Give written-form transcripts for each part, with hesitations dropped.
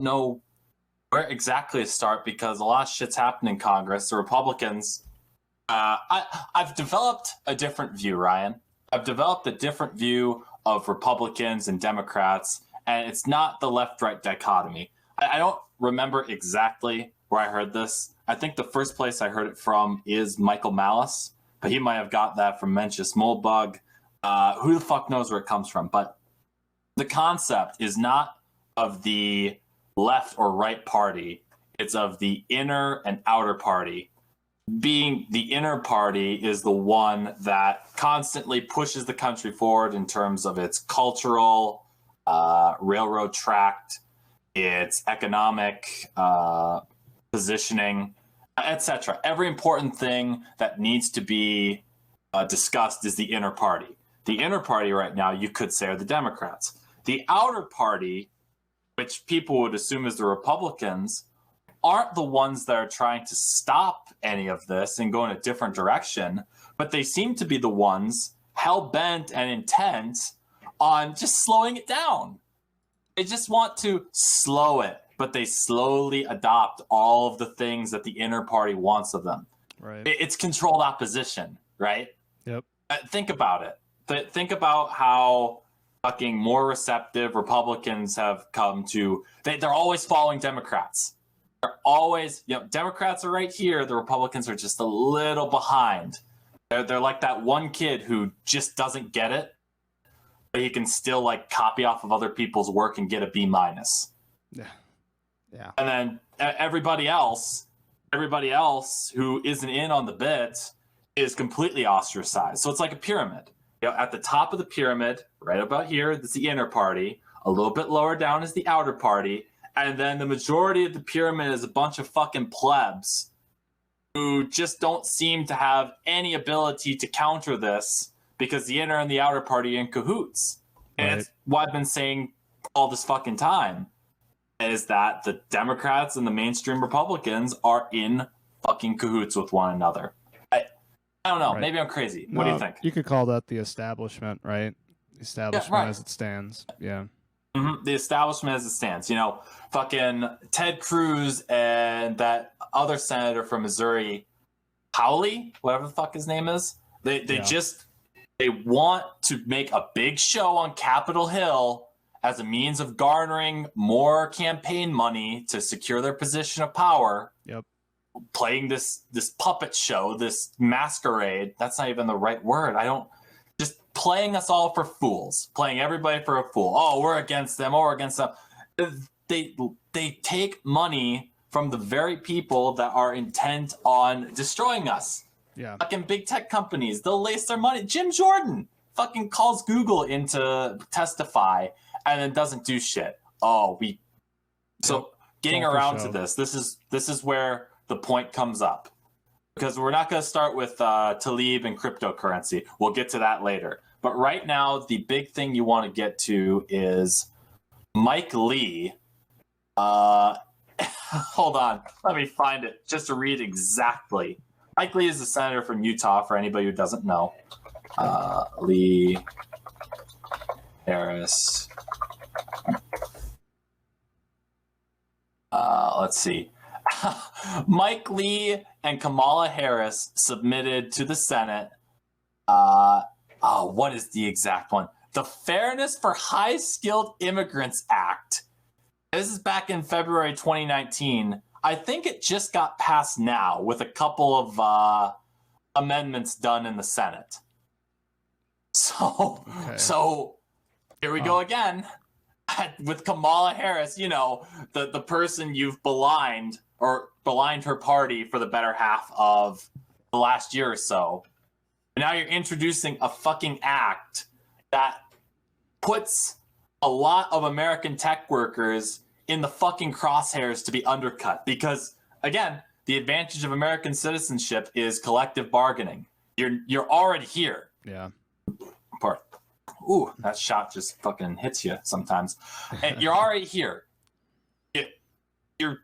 know where exactly to start because a lot of shit's happened in Congress. The Republicans, I've developed a different view, Ryan. I've developed a different view of Republicans and Democrats, and it's not the left-right dichotomy. I don't remember exactly where I heard this. I think the first place I heard it from is Michael Malice, but he might have got that from Mencius Moldbug. Who the fuck knows where it comes from? But the concept is not of the left or right party. It's of the inner and outer party. Being the inner party is the one that constantly pushes the country forward in terms of its cultural, railroad tract, its economic positioning, etc. Every important thing that needs to be discussed is the inner party. The inner party right now, you could say, are the Democrats. The outer party, which people would assume is the Republicans, aren't the ones that are trying to stop any of this and go in a different direction, but they seem to be the ones hell-bent and intent on just slowing it down. They just want to slow it, but they slowly adopt all of the things that the inner party wants of them. Right. It's controlled opposition, right? Yep. Think about it. Think about how fucking more receptive Republicans have come to. They're always following Democrats. They're always, Democrats are right here. The Republicans are just a little behind. They're like that one kid who just doesn't get it, but he can still like copy off of other people's work and get a B-. Yeah. Yeah. And then everybody else who isn't in on the bit is completely ostracized. So it's like a pyramid. At the top of the pyramid, right about here, that's the inner party. A little bit lower down is the outer party. And then the majority of the pyramid is a bunch of fucking plebs who just don't seem to have any ability to counter this because the inner and the outer party are in cahoots. And Right. it's what I've been saying all this fucking time, is that the Democrats and the mainstream Republicans are in fucking cahoots with one another. I don't know. Right. Maybe I'm crazy. What do you think? You could call that the establishment, right? The establishment right. as it stands. Yeah. Mm-hmm. The establishment as it stands. Fucking Ted Cruz and that other senator from Missouri, Howley, whatever the fuck his name is. They want to make a big show on Capitol Hill as a means of garnering more campaign money to secure their position of power. Yep. Playing this puppet show, this masquerade. That's not even the right word. Just playing us all for fools, playing everybody for a fool. Oh, we're against them. Oh, we're against them. They take money from the very people that are intent on destroying us. Yeah. Fucking big tech companies, they'll lace their money. Jim Jordan fucking calls Google in to testify and then doesn't do shit. Getting around to this is where the point comes up, because we're not going to start with Talib and cryptocurrency. We'll get to that later. But right now, the big thing you want to get to is Mike Lee. Hold on. Let me find it just to read exactly. Mike Lee is a senator from Utah, for anybody who doesn't know. Lee Harris. Let's see. Mike Lee and Kamala Harris submitted to the Senate. What is the exact one? The Fairness for High-Skilled Immigrants Act. This is back in February 2019. I think it just got passed now with a couple of amendments done in the Senate. So here we go again with Kamala Harris, the person you've maligned her party for the better half of the last year or so. And now you're introducing a fucking act that puts a lot of American tech workers in the fucking crosshairs to be undercut. Because, again, the advantage of American citizenship is collective bargaining. You're already here. Yeah. Ooh, that shot just fucking hits you sometimes. And you're already here. You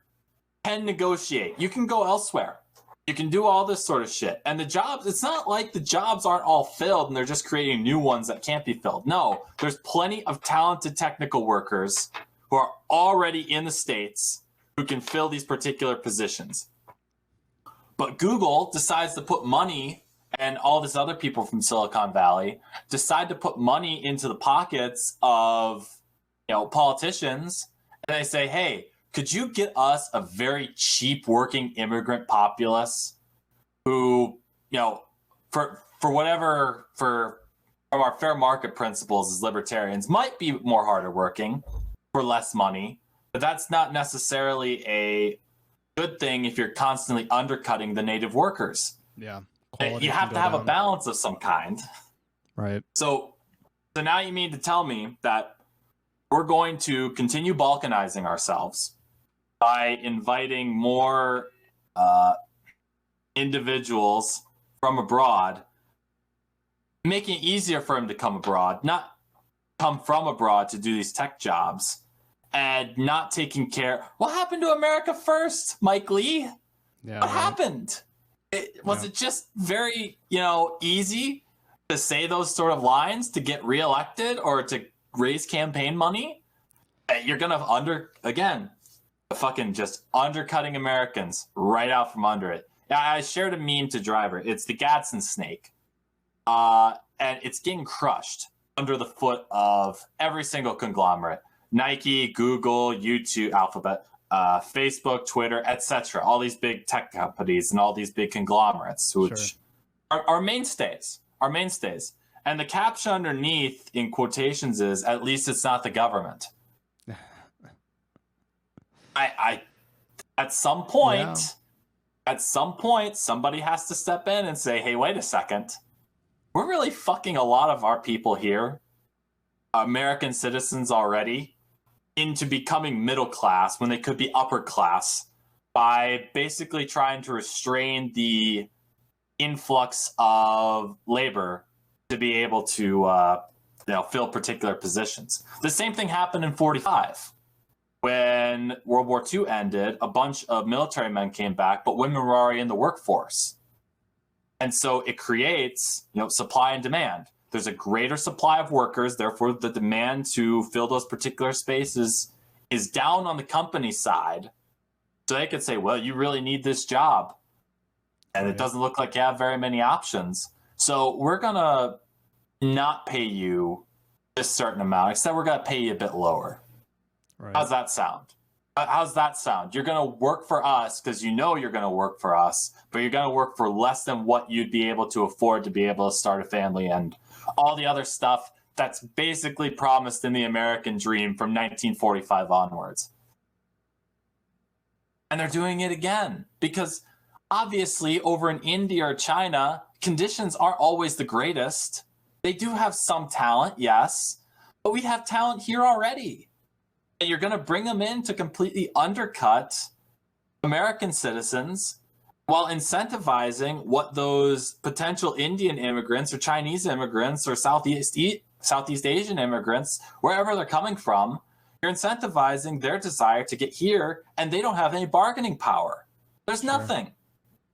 can negotiate. You can go elsewhere. You can do all this sort of shit. And the jobs, it's not like the jobs aren't all filled and they're just creating new ones that can't be filled. No, there's plenty of talented technical workers who are already in the States who can fill these particular positions. But Google decides to put money, and all these other people from Silicon Valley decide to put money into the pockets of, politicians, and they say, hey, could you get us a very cheap working immigrant populace who, from our fair market principles as libertarians, might be more harder working for less money, but that's not necessarily a good thing if you're constantly undercutting the native workers. Yeah. You have to have a balance of some kind. Right. So now you mean to tell me that we're going to continue balkanizing ourselves by inviting more individuals from abroad, making it easier for them to come abroad, not come from abroad to do these tech jobs, and not taking care. What happened to America First, Mike Lee? Yeah. What happened? Was it just very, easy to say those sort of lines to get reelected or to raise campaign money? You're going to fucking just undercutting Americans right out from under it. I shared a meme to Driver. It's the Gadsden snake. And it's getting crushed under the foot of every single conglomerate. Nike, Google, YouTube, Alphabet, Facebook, Twitter, etc. All these big tech companies and all these big conglomerates, which are mainstays. And the caption underneath in quotations is, at least it's not the government. At some point, somebody has to step in and say, hey, wait a second. We're really fucking a lot of our people here, American citizens already, into becoming middle class when they could be upper class by basically trying to restrain the influx of labor to be able to fill particular positions. The same thing happened in 1945. When World War II ended, a bunch of military men came back, but women were already in the workforce. And so it creates, supply and demand. There's a greater supply of workers, therefore the demand to fill those particular spaces is down on the company side. So they could say, well, you really need this job. And it doesn't look like you have very many options. So we're going to not pay you this certain amount, except we're going to pay you a bit lower. Right. How's that sound? You're going to work for us because you're going to work for us, but you're going to work for less than what you'd be able to afford to be able to start a family and all the other stuff that's basically promised in the American dream from 1945 onwards. And they're doing it again because obviously over in India or China, conditions aren't always the greatest. They do have some talent, yes, but we have talent here already. And you're going to bring them in to completely undercut American citizens while incentivizing what those potential Indian immigrants or Chinese immigrants or Southeast Asian immigrants, wherever they're coming from, you're incentivizing their desire to get here, and they don't have any bargaining power. There's nothing.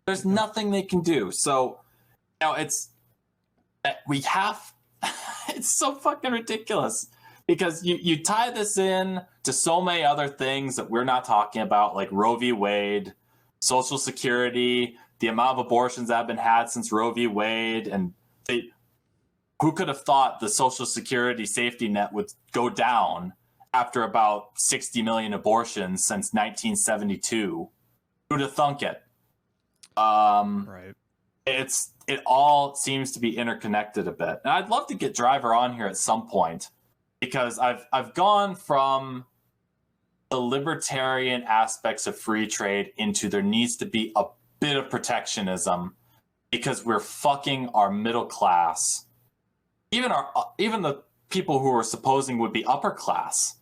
There's nothing they can do. So, it's so fucking ridiculous. Because you tie this in to so many other things that we're not talking about, like Roe v. Wade, Social Security, the amount of abortions that have been had since Roe v. Wade, and who could have thought the Social Security safety net would go down after about 60 million abortions since 1972? Who'd have thunk it? Right. It all seems to be interconnected a bit, and I'd love to get Driver on here at some point. Because I've gone from the libertarian aspects of free trade into there needs to be a bit of protectionism because we're fucking our middle class. Even the people who are supposing would be upper class,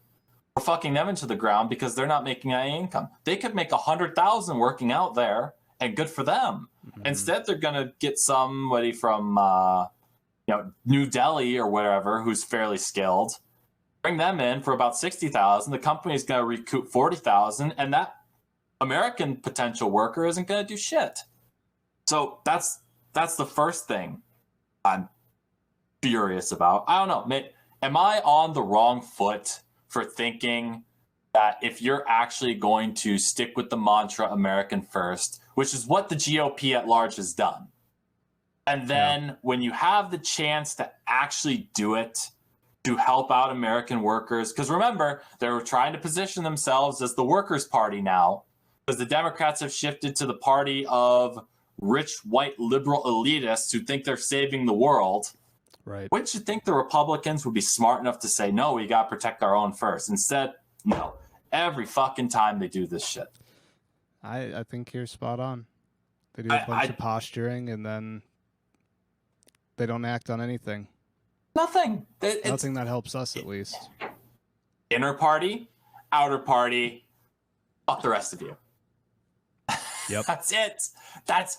we're fucking them into the ground because they're not making any income. They could make 100,000 working out there, and good for them. Mm-hmm. Instead, they're gonna get somebody from New Delhi or whatever who's fairly skilled. Bring them in for about 60,000. The company's going to recoup 40,000, and that American potential worker isn't going to do shit. So that's the first thing I'm furious about. I don't know. Am I on the wrong foot for thinking that if you're actually going to stick with the mantra American first, which is what the GOP at large has done, and then when you have the chance to actually do it to help out American workers, because remember, they're trying to position themselves as the Workers' Party now, because the Democrats have shifted to the party of rich, white, liberal elitists who think they're saving the world. Right. Wouldn't you think the Republicans would be smart enough to say, no, we got to protect our own first? Instead, no. Every fucking time they do this shit. I think you're spot on. They do a bunch of posturing, and then they don't act on anything. Nothing. Nothing that helps us, at least. Inner party, outer party, fuck the rest of you. Yep. That's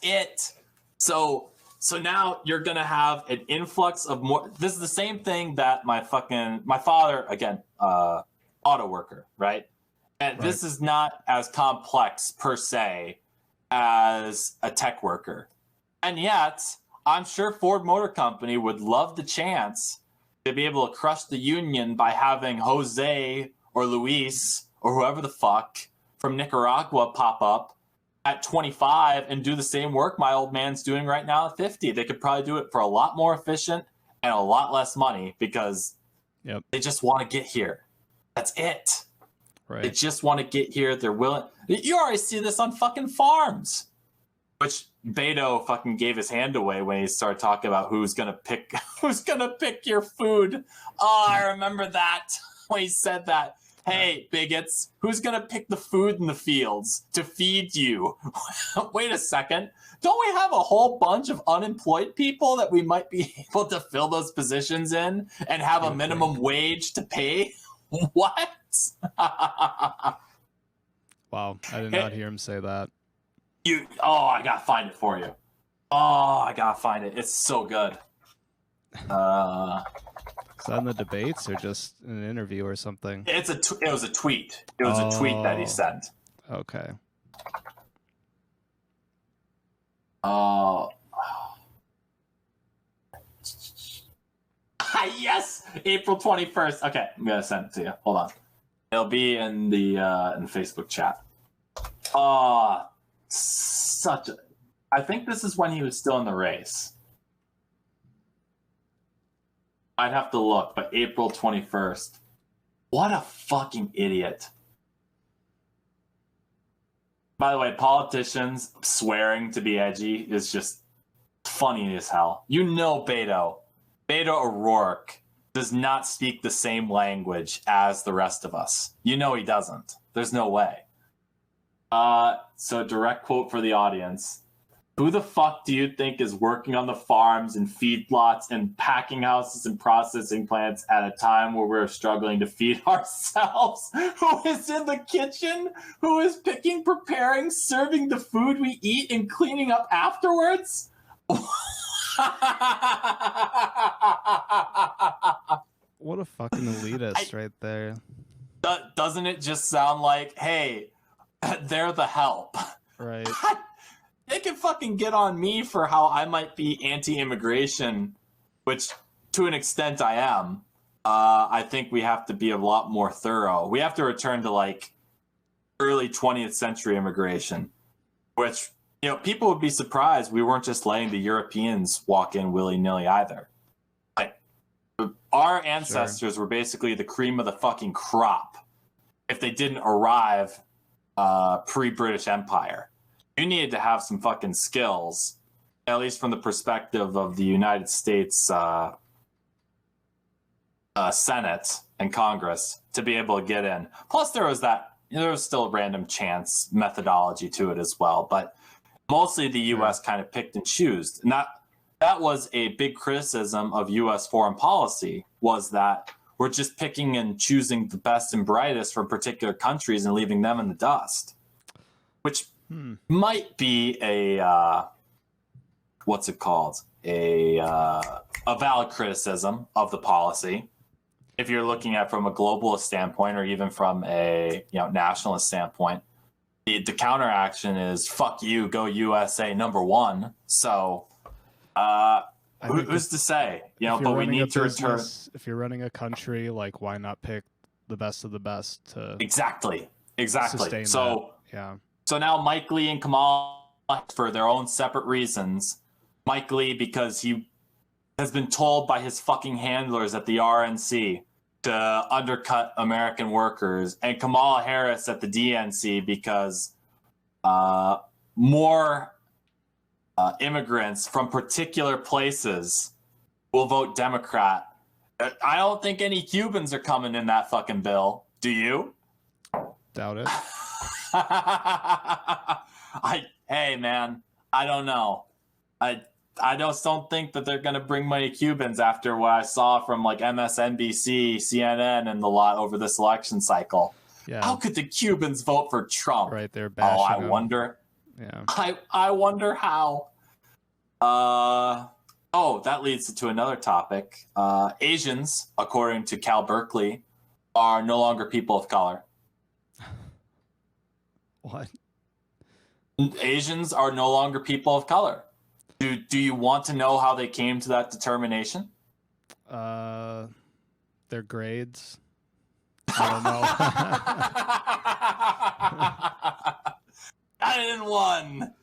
it. So now you're gonna have an influx of more. This is the same thing that my father, again, auto worker, right? And Right. This is not as complex per se as a tech worker, and yet I'm sure Ford Motor Company would love the chance to be able to crush the union by having Jose or Luis or whoever the fuck from Nicaragua pop up at 25 and do the same work my old man's doing right now at 50. They could probably do it for a lot more efficient and a lot less money because they just want to get here. That's it. Right. They just want to get here. They're willing. You already see this on fucking farms, which Beto fucking gave his hand away when he started talking about who's gonna pick your food. Oh, I remember that when he said that. Hey, bigots, who's gonna pick the food in the fields to feed you? Wait a second. Don't we have a whole bunch of unemployed people that we might be able to fill those positions in and have a minimum wage to pay? What? Wow, I did not hear him say that. I gotta find it for you. Oh, I gotta find it. It's so good. Is that in the debates or just an interview or something? It was a tweet. It was a tweet that he sent. Okay. Yes, April 21st. Okay, I'm gonna send it to you. Hold on. It'll be in the Facebook chat. I think this is when he was still in the race. I'd have to look, but April 21st. What a fucking idiot. By the way, politicians swearing to be edgy is just funny as hell. You know Beto O'Rourke does not speak the same language as the rest of us. You know he doesn't. There's no way. So direct quote for the audience. Who the fuck do you think is working on the farms and feedlots and packing houses and processing plants at a time where we're struggling to feed ourselves? Who is in the kitchen? Who is picking, preparing, serving the food we eat and cleaning up afterwards? What a fucking elitist right there. Doesn't it just sound like, hey, they're the help? Right. They can fucking get on me for how I might be anti-immigration, which to an extent I am. I think we have to be a lot more thorough. We have to return to like early 20th century immigration, which, people would be surprised we weren't just letting the Europeans walk in willy-nilly either. Like, our ancestors were basically the cream of the fucking crop if they didn't arrive pre-British Empire. You needed to have some fucking skills, at least from the perspective of the United States Senate and Congress, to be able to get in. Plus, there was still random chance methodology to it as well. But mostly the U.S. kind of picked and chose. And that was a big criticism of U.S. foreign policy, was that we're just picking and choosing the best and brightest from particular countries and leaving them in the dust, which might be a what's it called? A valid criticism of the policy if you're looking at it from a globalist standpoint or even from a nationalist standpoint. The counteraction is fuck you, go USA #1. So who's to say? But we need to return. If you're running a country, like, why not pick the best of the best to exactly. sustain So that. Yeah. So now Mike Lee and Kamala, for their own separate reasons. Mike Lee because he has been told by his fucking handlers at the RNC to undercut American workers, and Kamala Harris at the DNC because more immigrants from particular places will vote Democrat. I don't think any Cubans are coming in that fucking bill. Do you? Doubt it. Hey man, I don't know. I just don't think that they're gonna bring many Cubans after what I saw from like MSNBC, CNN, and the lot over this election cycle. Yeah. How could the Cubans vote for Trump? Right, they're bashing I him. wonder. Yeah. I wonder how. That leads to another topic. Asians, according to Cal Berkeley, are no longer people of color. What? Asians are no longer people of color. Do you want to know how they came to that determination? Their grades. I don't know. 9-1.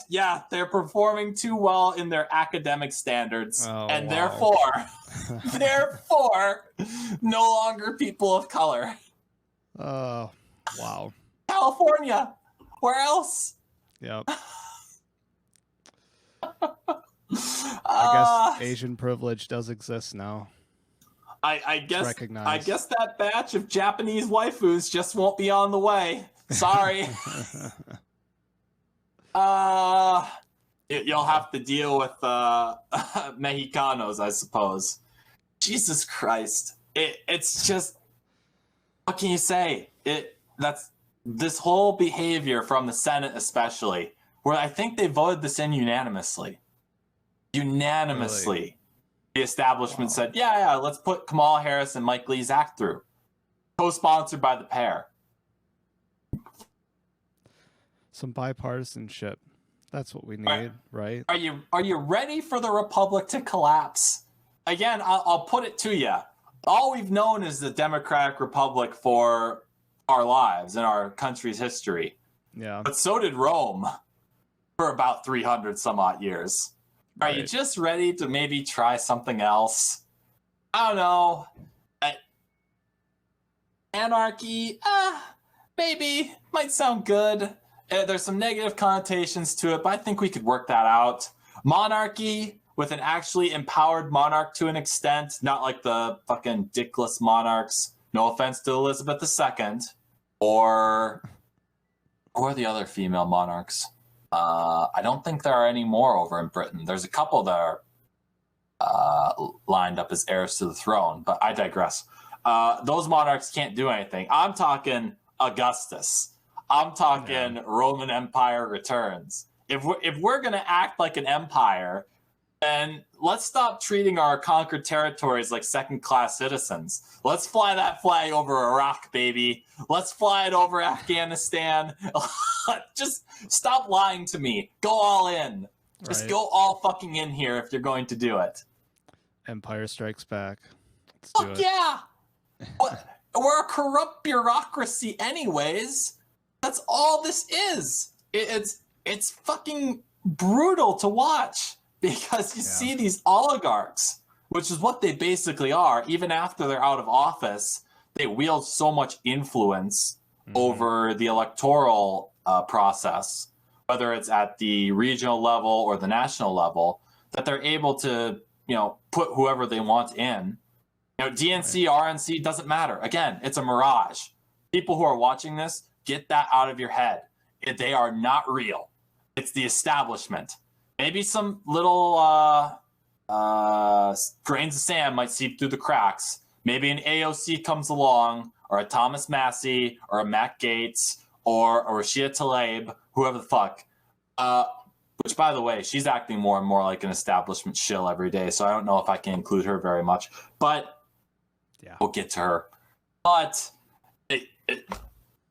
Yeah, they're performing too well in their academic standards, and wow. therefore, no longer people of color. Oh, wow. California. Where else? Yep. I guess Asian privilege does exist now. I guess that batch of Japanese waifus just won't be on the way. Sorry. You'll have to deal with Mexicanos, I suppose. Jesus Christ. It's just, what can you say? That's this whole behavior from the Senate especially, where I think they voted this in unanimously. Really? The establishment said, yeah, let's put Kamala Harris and Mike Lee's act through. Co-sponsored by the pair. Some bipartisanship. That's what we need, right? Are you ready for the Republic to collapse? Again, I'll put it to you. All we've known is the Democratic Republic for our lives and our country's history. Yeah. But so did Rome for about 300 some odd years. Are you just ready to maybe try something else? I don't know. Anarchy? Maybe. Might sound good. There's some negative connotations to it, but I think we could work that out. Monarchy, with an actually empowered monarch to an extent, not like the fucking dickless monarchs. No offense to Elizabeth II or the other female monarchs. I don't think there are any more over in Britain. There's a couple that are lined up as heirs to the throne, but I digress. Those monarchs can't do anything. I'm talking Augustus. I'm talking Roman Empire returns. If we're going to act like an empire, then let's stop treating our conquered territories like second-class citizens. Let's fly that flag over Iraq, baby. Let's fly it over Afghanistan. Just stop lying to me. Go all in. Just go all fucking in here if you're going to do it. Empire Strikes Back. Fuck yeah! We're a corrupt bureaucracy anyways. That's all this is. It's fucking brutal to watch. Because you see these oligarchs, which is what they basically are, even after they're out of office, they wield so much influence over the electoral process, whether it's at the regional level or the national level, that they're able to, put whoever they want in. DNC, RNC, doesn't matter. Again, it's a mirage. People who are watching this, get that out of your head. They are not real. It's the establishment. Maybe some little grains of sand might seep through the cracks. Maybe an AOC comes along, or a Thomas Massey, or a Matt Gaetz, or a Rashida Tlaib, whoever the fuck. Which, by the way, she's acting more and more like an establishment shill every day, so I don't know if I can include her very much. But we'll get to her. But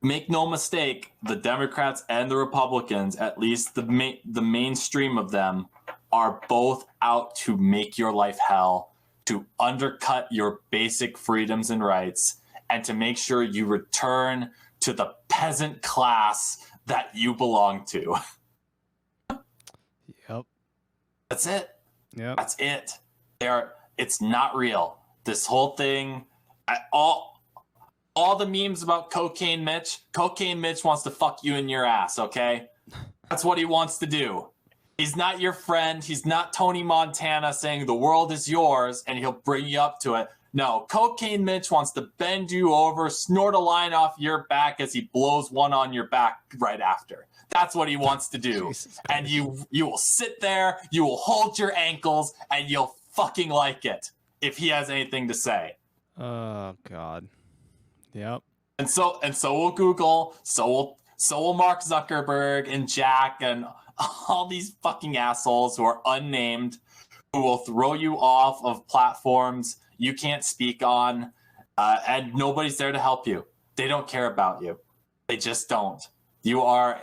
make no mistake, the Democrats and the Republicans, at least the mainstream of them, are both out to make your life hell, to undercut your basic freedoms and rights, and to make sure you return to the peasant class that you belong to. Yep. That's it. Yep. That's it. It's not real. This whole thing, all the memes about Cocaine Mitch wants to fuck you in your ass, okay? That's what he wants to do. He's not your friend. He's not Tony Montana saying the world is yours and he'll bring you up to it. No, Cocaine Mitch wants to bend you over, snort a line off your back as he blows one on your back right after. That's what he wants to do. And you will sit there, you will hold your ankles, and you'll fucking like it if he has anything to say. Oh, God. Yep. And so will Google, so will Mark Zuckerberg and Jack and all these fucking assholes who are unnamed, who will throw you off of platforms you can't speak on, and nobody's there to help you. They don't care about you. They just don't. You are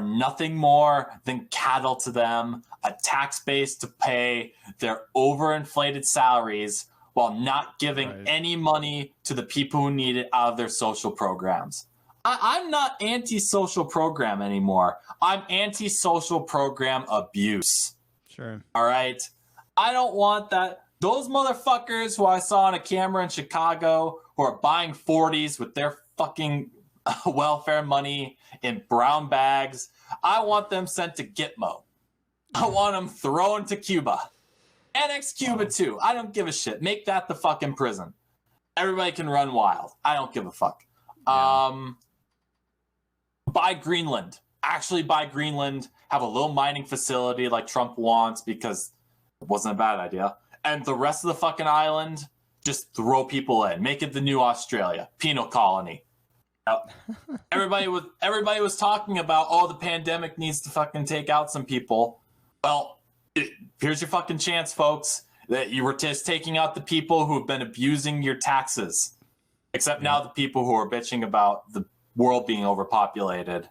nothing more than cattle to them, a tax base to pay their overinflated salaries while not giving any money to the people who need it out of their social programs. I'm not anti-social program anymore. I'm anti-social program abuse. Sure. All right? I don't want that. Those motherfuckers who I saw on a camera in Chicago who are buying 40s with their fucking welfare money in brown bags, I want them sent to Gitmo. I want them thrown to Cuba. Annex Cuba too. I don't give a shit. Make that the fucking prison. Everybody can run wild. I don't give a fuck. Yeah. Buy Greenland. Actually buy Greenland. Have a little mining facility like Trump wants because it wasn't a bad idea. And the rest of the fucking island, just throw people in. Make it the new Australia. Penal colony. Everybody was talking about, oh, the pandemic needs to fucking take out some people. Well, here's your fucking chance, folks. That you were just taking out the people who have been abusing your taxes. Except now the people who are bitching about the world being overpopulated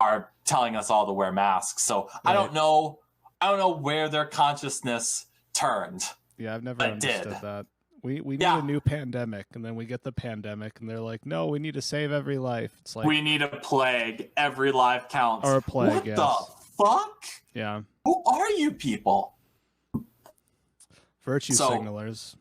are telling us all to wear masks. So I don't know where their consciousness turned. Yeah, I've never understood that. We need a new pandemic, and then we get the pandemic, and they're like, no, we need to save every life. It's like, we need a plague. Every life counts. Or a plague, what the fuck? Yeah. Who are you people? Virtue signalers.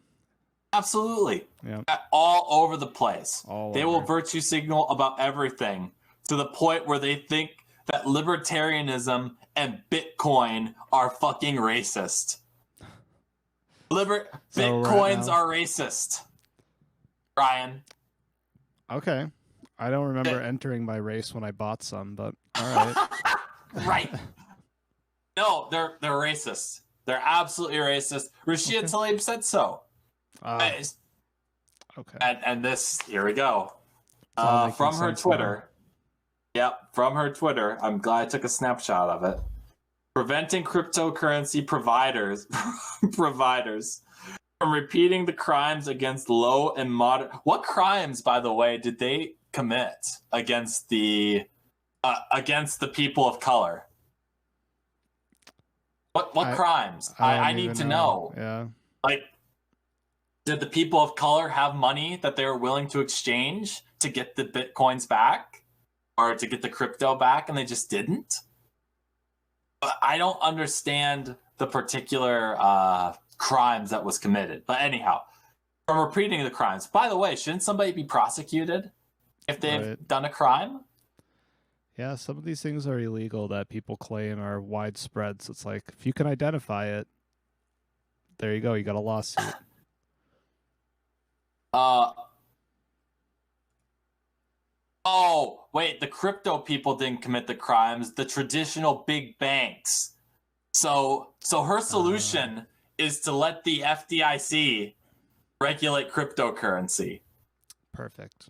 Absolutely. Yeah. All over the place. They will virtue signal about everything to the point where they think that libertarianism and Bitcoin are fucking racist. Bitcoins are racist. Ryan. Okay. I don't remember entering my race when I bought some, but all right. Right. No, they're racist. They're absolutely racist. Rashida Tlaib said so. Okay. And this, here we go. From her Twitter. Yep, from her Twitter. I'm glad I took a snapshot of it. Preventing cryptocurrency providers from repeating the crimes against low and moderate. What crimes, by the way, did they commit against the people of color? What crimes? I need to know. Yeah. Like, did the people of color have money that they were willing to exchange to get the Bitcoins back or to get the crypto back, and they just didn't? I don't understand the particular crimes that was committed. But anyhow, from repeating the crimes. By the way, shouldn't somebody be prosecuted if they've done a crime? Yeah, some of these things are illegal that people claim are widespread. So it's like, if you can identify it, there you go. You got a lawsuit. Oh, wait, the crypto people didn't commit the crimes. The traditional big banks. So her solution is to let the FDIC regulate cryptocurrency. Perfect.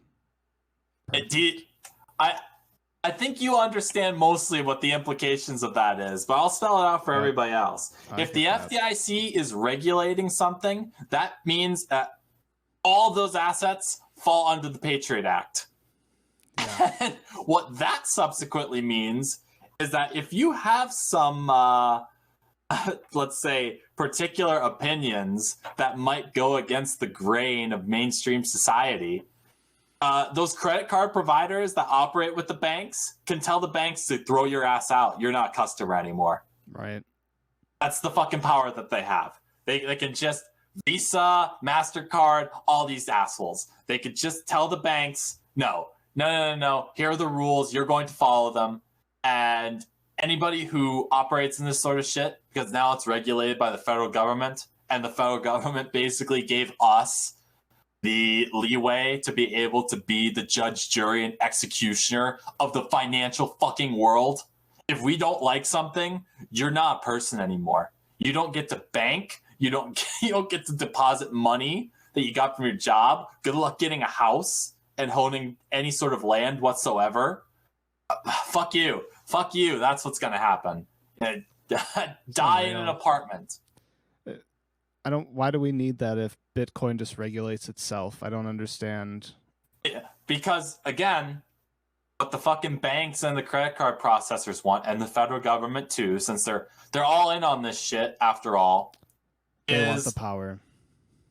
I think you understand mostly what the implications of that is, but I'll spell it out for everybody else. If the FDIC is regulating something, that means that all those assets fall under the Patriot Act. Yeah. And what that subsequently means is that if you have some let's say, particular opinions that might go against the grain of mainstream society, those credit card providers that operate with the banks can tell the banks to throw your ass out. You're not a customer anymore. Right. That's the fucking power that they have. They can just Visa, MasterCard, all these assholes. They could just tell the banks, no. Here are the rules. You're going to follow them. And anybody who operates in this sort of shit, because now it's regulated by the federal government, and the federal government basically gave us the leeway to be able to be the judge, jury, and executioner of the financial fucking world. If we don't like something, you're not a person anymore. You don't get to bank. You don't get to deposit money that you got from your job. Good luck getting a house and owning any sort of land whatsoever. Fuck you. That's what's going to happen. Die in an apartment. Why do we need that if Bitcoin just regulates itself? I don't understand. Yeah, because again, what the fucking banks and the credit card processors want, and the federal government too, since they're all in on this shit after all, they want the power.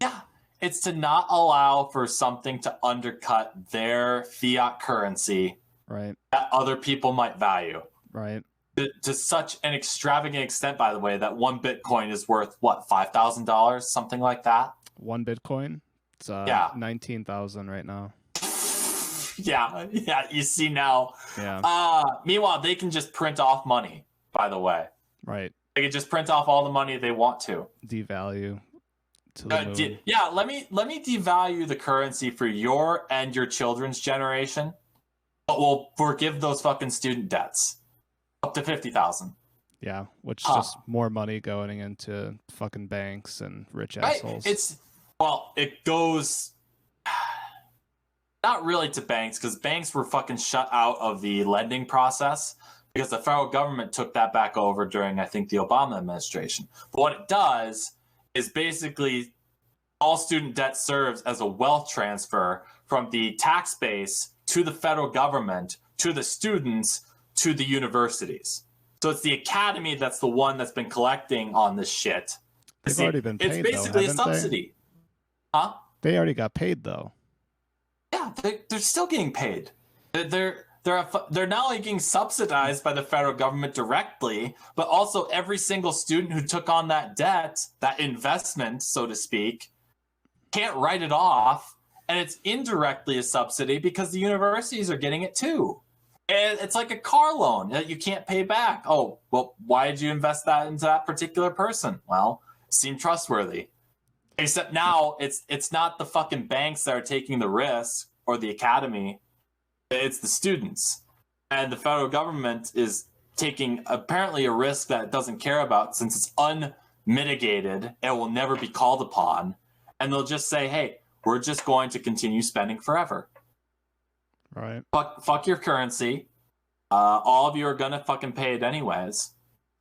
Yeah, it's to not allow for something to undercut their fiat currency, right, that other people might value, right, to such an extravagant extent, by the way, that one Bitcoin is worth what, $5,000, something like that. One Bitcoin, it's 19,000 right now. Yeah, you see now. Yeah. Meanwhile, they can just print off money, by the way. Right. They can just print off all the money they want to. Devalue to the moon. Let me devalue the currency for your and your children's generation, but we'll forgive those fucking student debts up to 50,000. Yeah, which is just more money going into fucking banks and rich assholes. It goes not really to banks, because banks were fucking shut out of the lending process because the federal government took that back over during, I think, the Obama administration. But what it does is basically all student debt serves as a wealth transfer from the tax base to the federal government, to the students, to the universities. So it's the academy that's the one that's been collecting on this shit. They've already been paid, it's basically a subsidy. Huh? They already got paid, though. Yeah, they're still getting paid. They're not only getting subsidized by the federal government directly, but also every single student who took on that debt, that investment, so to speak, can't write it off. And it's indirectly a subsidy because the universities are getting it too. And it's like a car loan that you can't pay back. Oh, well, why did you invest that into that particular person? Well, it seemed trustworthy. Except now it's not the fucking banks that are taking the risk or the academy. It's the students. And the federal government is taking apparently a risk that it doesn't care about, since it's unmitigated and will never be called upon. And they'll just say, hey, we're just going to continue spending forever. Right. Fuck your currency. All of you are going to fucking pay it anyways.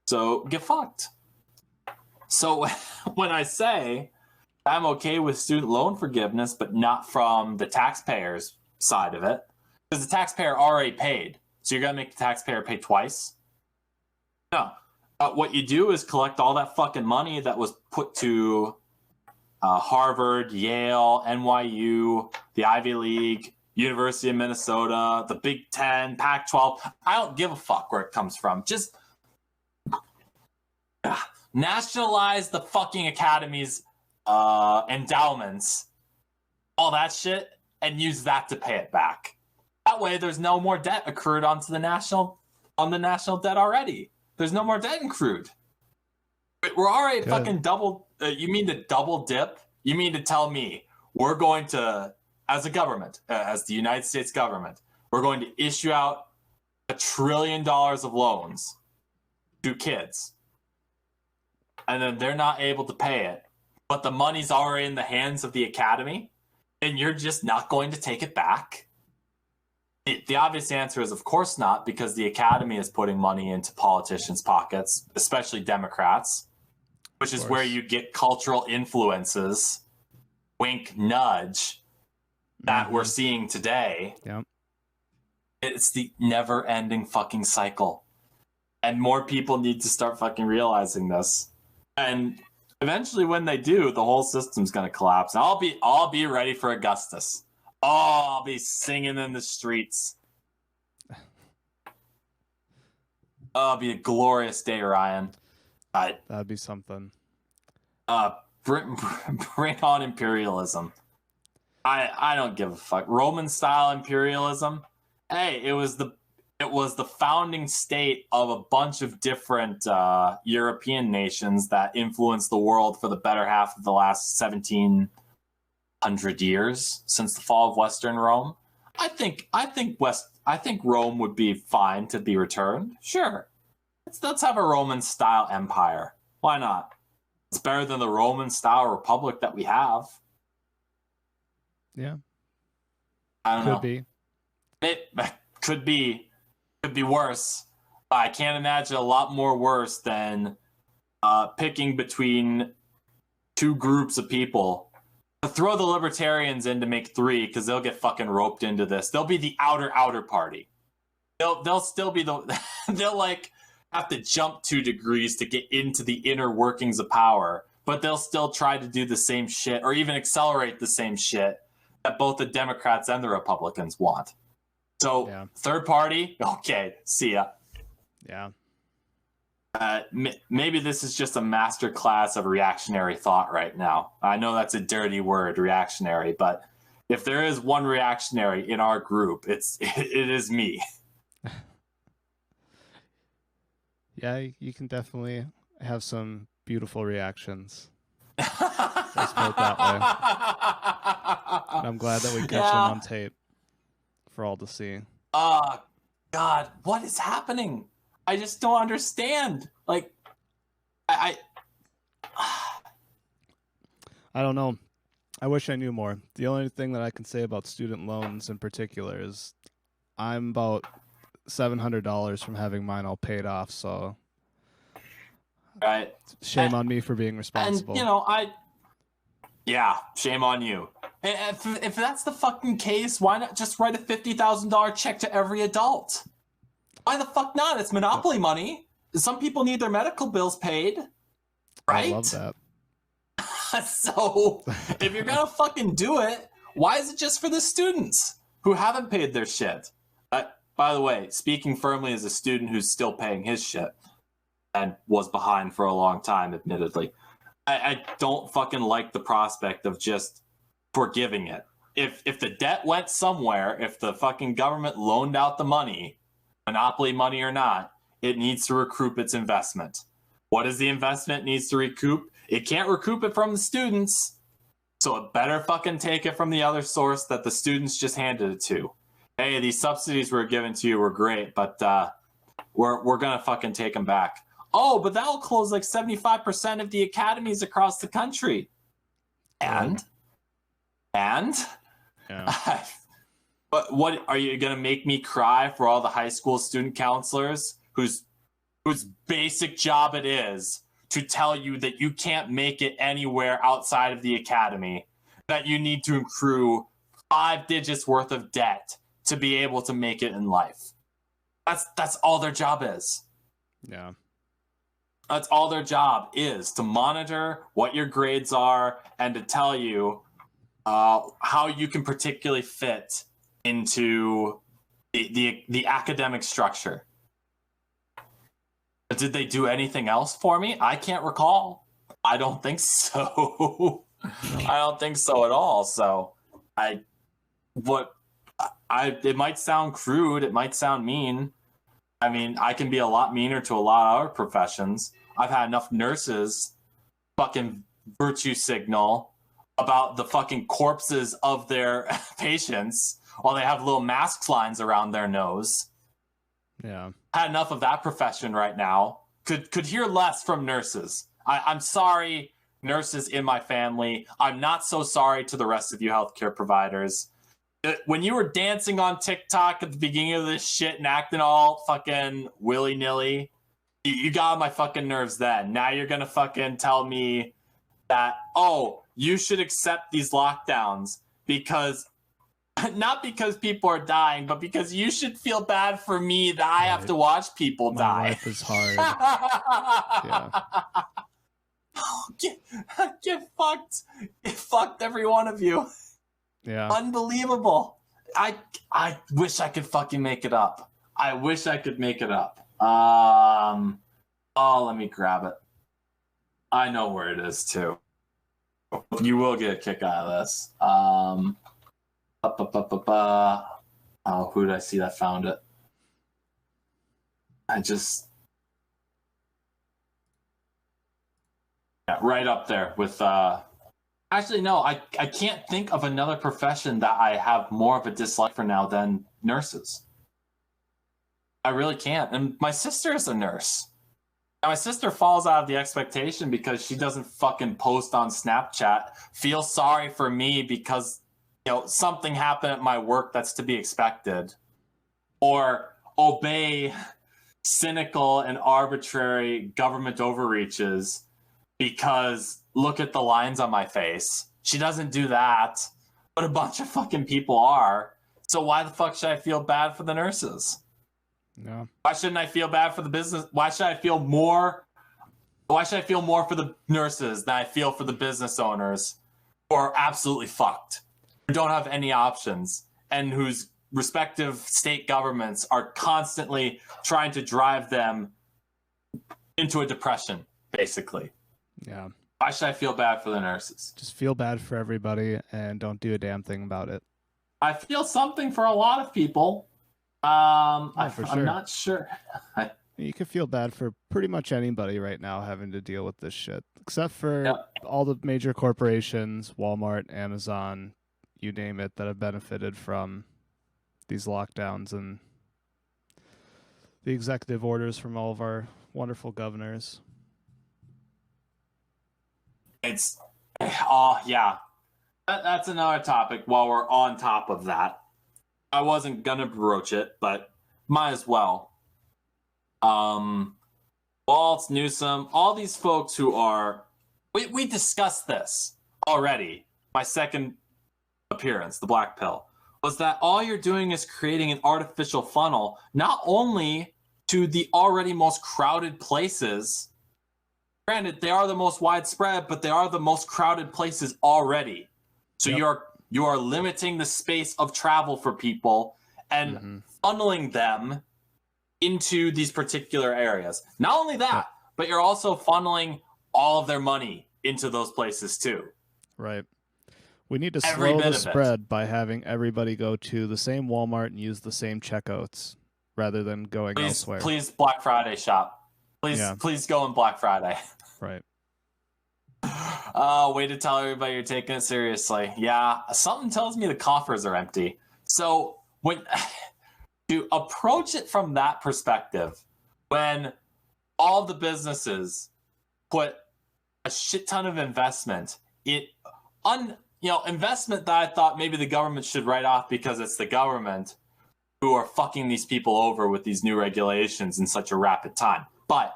So get fucked. So when I say I'm okay with student loan forgiveness, but not from the taxpayer's side of it, because the taxpayer already paid. So you're going to make the taxpayer pay twice? No. What you do is collect all that fucking money that was put to Harvard, Yale, NYU, the Ivy League, University of Minnesota, the Big Ten, Pac-12. I don't give a fuck where it comes from. Just nationalize the fucking academies, endowments, all that shit, and use that to pay it back. That way, there's no more debt accrued on the national debt already. There's no more debt accrued. We're already fucking double. You mean to double dip? You mean to tell me we're going to, as a government, as the United States government, we're going to issue out $1 trillion of loans to kids, and then they're not able to pay it, but the money's already in the hands of the academy, and you're just not going to take it back? The obvious answer is, of course not, because the academy is putting money into politicians' pockets, especially Democrats, which is where you get cultural influences, wink, nudge, that we're seeing today. Yep. It's the never-ending fucking cycle. And more people need to start fucking realizing this. And eventually when they do, the whole system's gonna collapse. And I'll be ready for Augustus. Oh, I'll be singing in the streets. Oh, it'll be a glorious day, Ryan. That'd be something. Bring on imperialism. I don't give a fuck. Roman style imperialism. Hey, it was the founding state of a bunch of different European nations that influenced the world for the better half of the last 1700 years since the fall of Western Rome. I think Rome would be fine to be returned. Sure. Let's have a Roman style empire. Why not? It's better than the Roman style republic that we have. Yeah. I don't know. Could be. It could be worse. I can't imagine a lot more worse than picking between two groups of people. Throw the libertarians in to make three because they'll get fucking roped into this. They'll be the outer party. They'll still be they'll like have to jump 2 degrees to get into the inner workings of power, but they'll still try to do the same shit or even accelerate the same shit that both the Democrats and the Republicans want. So yeah. Third party, okay, see ya. Yeah. Maybe this is just a master class of reactionary thought right now. I know that's a dirty word, reactionary, but if there is one reactionary in our group, it is me. Yeah, you can definitely have some beautiful reactions. Let's put it that way. And I'm glad that we catch them on tape for all to see. God, what is happening? I just don't understand. Like, I don't know. I wish I knew more. The only thing that I can say about student loans in particular is I'm about $700 from having mine all paid off, so right. Shame on me for being responsible. And shame on you. If that's the fucking case, why not just write a $50,000 check to every adult? Why the fuck not? It's monopoly money. Some people need their medical bills paid, right? I love that. So if you're gonna fucking do it, why is it just for the students who haven't paid their shit? By the way, speaking firmly as a student who's still paying his shit and was behind for a long time, admittedly, I don't fucking like the prospect of just forgiving it. If the debt went somewhere, if the fucking government loaned out the money, monopoly money or not, it needs to recoup its investment. What is the investment needs to recoup? It can't recoup it from the students, so it better fucking take it from the other source that the students just handed it to. Hey, these subsidies were given to you were great, but we're gonna fucking take them back. Oh, but that'll close like 75% of the academies across the country. And yeah. But what are you gonna make me cry for all the high school student counselors whose basic job it is to tell you that you can't make it anywhere outside of the academy, that you need to accrue 5 digits worth of debt to be able to make it in life? That's all their job is. Yeah. That's all their job is, to monitor what your grades are and to tell you how you can particularly fit into the academic structure. But did they do anything else for me? I can't recall. I don't think so. I don't think so at all. So it might sound crude. It might sound mean. I mean, I can be a lot meaner to a lot of other professions. I've had enough nurses fucking virtue signal about the fucking corpses of their patients while they have little mask lines around their nose. Yeah. Had enough of that profession right now. Could hear less from nurses. I'm sorry, nurses in my family. I'm not so sorry to the rest of you healthcare providers. When you were dancing on TikTok at the beginning of this shit and acting all fucking willy-nilly, you got on my fucking nerves then. Now you're gonna fucking tell me that, oh, you should accept these lockdowns because not because people are dying, but because you should feel bad for me that I have to watch people die. My life is hard. Yeah. Get fucked. Get fucked, every one of you. Yeah. Unbelievable. I wish I could fucking make it up. I wish I could make it up. Let me grab it. I know where it is too. You will get a kick out of this. Who did I see that found it? Right up there with actually no, I can't think of another profession that I have more of a dislike for now than nurses. I really can't. And my sister is a nurse. And my sister falls out of the expectation because she doesn't fucking post on Snapchat, feel sorry for me because something happened at my work that's to be expected, or obey cynical and arbitrary government overreaches because look at the lines on my face. She doesn't do that, but a bunch of fucking people are. So why the fuck should I feel bad for the nurses? No. Why shouldn't I feel bad for the business? Why should I feel more for the nurses than I feel for the business owners who are absolutely fucked, who don't have any options, and whose respective state governments are constantly trying to drive them into a depression, basically? Yeah. Why should I feel bad for the nurses? Just feel bad for everybody and don't do a damn thing about it. I feel something for a lot of people. I'm not sure. You can feel bad for pretty much anybody right now having to deal with this shit, except for all the major corporations, Walmart, Amazon, you name it, that have benefited from these lockdowns and the executive orders from all of our wonderful governors. That's another topic while we're on top of that. I wasn't gonna broach it, but might as well. Waltz, Newsom, all these folks who are... We discussed this already. My second appearance, the black pill, was that all you're doing is creating an artificial funnel, not only to the already most crowded places. Granted, they are the most widespread, but they are the most crowded places already. So you are limiting the space of travel for people and funneling them into these particular areas. Not only that, but you're also funneling all of their money into those places too. Right. We need to slow the spread by having everybody go to the same Walmart and use the same checkouts rather than going elsewhere. Please Black Friday shop. Please go on Black Friday. Right. Way to tell everybody you're taking it seriously. Yeah, something tells me the coffers are empty. So when to approach it from that perspective, when all the businesses put a shit ton of investment investment that I thought maybe the government should write off because it's the government who are fucking these people over with these new regulations in such a rapid time. But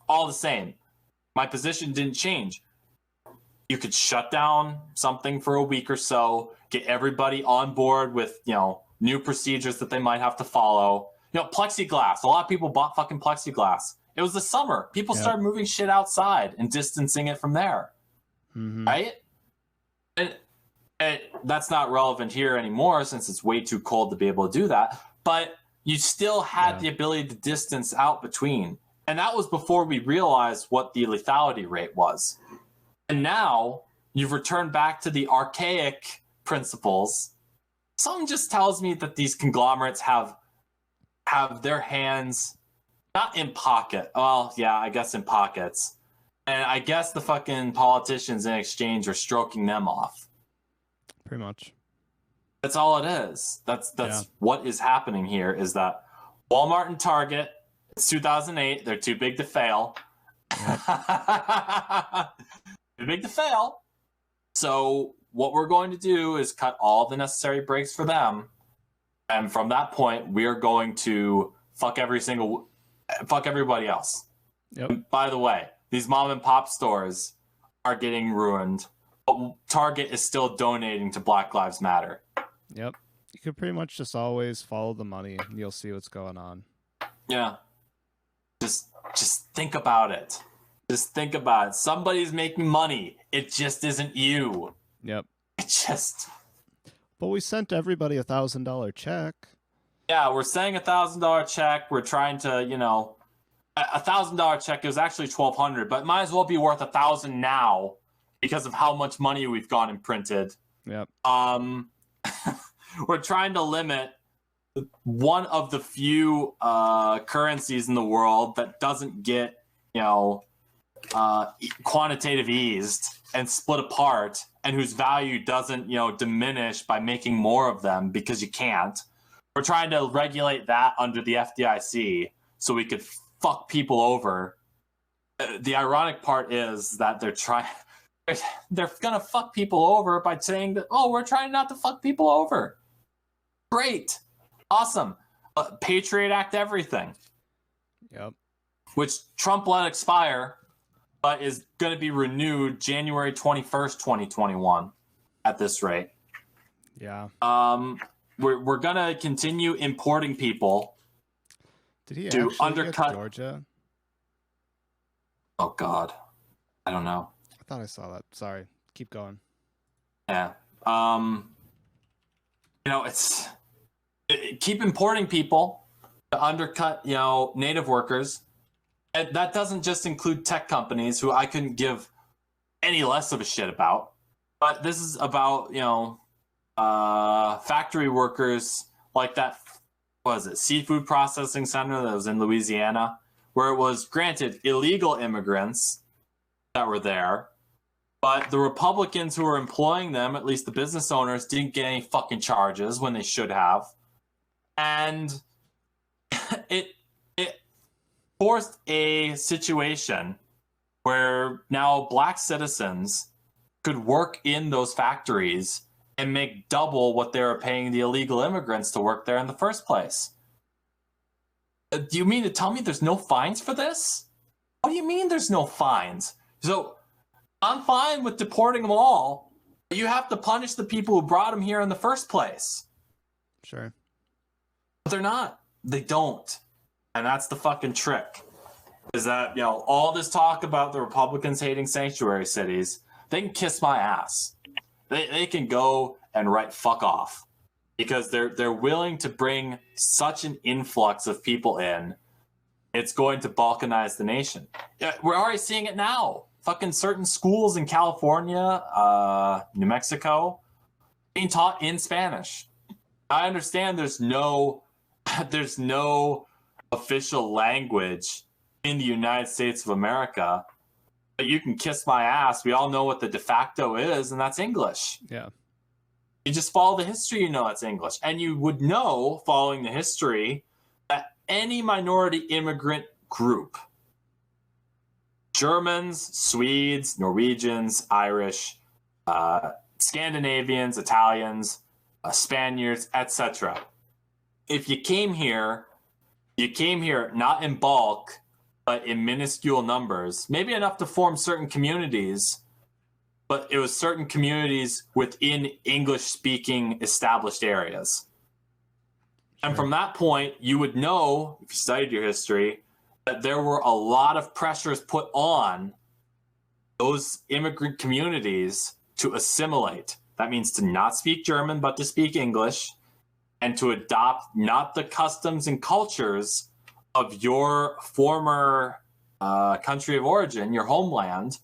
all the same, my position didn't change. You could shut down something for a week or so, get everybody on board with, new procedures that they might have to follow. Plexiglass. A lot of people bought fucking plexiglass. It was the summer. People started moving shit outside and distancing it from there. Right? And that's not relevant here anymore since it's way too cold to be able to do that. But you still had the ability to distance out between. And that was before we realized what the lethality rate was. And now you've returned back to the archaic principles. Something just tells me that these conglomerates have their hands not in pocket. Well, yeah, I guess in pockets. And I guess the fucking politicians in exchange are stroking them off. Pretty much. That's all it is. That's what is happening here is that Walmart and Target, it's 2008, they're too big to fail. Too big to fail. So what we're going to do is cut all the necessary breaks for them. And from that point, we are going to fuck everybody else. Yep. And by the way, these mom and pop stores are getting ruined, but Target is still donating to Black Lives Matter. Yep. You could pretty much just always follow the money and you'll see what's going on. Yeah. Just think about it. Just think about it. Somebody's making money. It just isn't you. Yep. It just. But we sent everybody $1,000 check. Yeah, we're saying $1,000 check. We're trying to, $1,000 check. It was actually $1,200, but it might as well be worth $1,000 now because of how much money we've gone and printed. Yep. We're trying to limit one of the few currencies in the world that doesn't get, quantitative eased and split apart, and whose value doesn't, diminish by making more of them because you can't. We're trying to regulate that under the FDIC so we could fuck people over. The ironic part is that they're gonna fuck people over by saying that, oh, we're trying not to fuck people over. Great. Awesome. Patriot Act everything. Yep. Which Trump let expire, but is going to be renewed January 21st, 2021 at this rate. Yeah. We're going to continue importing people. Did he to actually undercut get Georgia? Oh, God. I don't know. I thought I saw that. Sorry. Keep going. Yeah. Keep importing people to undercut, native workers. And that doesn't just include tech companies who I couldn't give any less of a shit about. But this is about, factory workers like that, seafood processing center that was in Louisiana, where it was, granted, illegal immigrants that were there. But the Republicans who were employing them, at least the business owners, didn't get any fucking charges when they should have. And it forced a situation where now black citizens could work in those factories and make double what they were paying the illegal immigrants to work there in the first place. Do you mean to tell me there's no fines for this? What do you mean there's no fines? So I'm fine with deporting them all, but you have to punish the people who brought them here in the first place. Sure. But they're not. They don't. And that's the fucking trick. Is that, all this talk about the Republicans hating sanctuary cities, they can kiss my ass. They can go and write fuck off. Because they're willing to bring such an influx of people in, it's going to balkanize the nation. We're already seeing it now. Fucking certain schools in California, New Mexico, being taught in Spanish. I understand there's no official language in the United States of America, but you can kiss my ass. We all know what the de facto is, and that's English. Yeah. You just follow the history, that's English. And you would know, following the history, that any minority immigrant group, Germans, Swedes, Norwegians, Irish, Scandinavians, Italians, Spaniards, etc. If you came here not in bulk, but in minuscule numbers, maybe enough to form certain communities, but it was certain communities within English-speaking established areas. Sure. And from that point, you would know, if you studied your history, that there were a lot of pressures put on those immigrant communities to assimilate. That means to not speak German, but to speak English, and to adopt not the customs and cultures of your former country of origin, your homeland,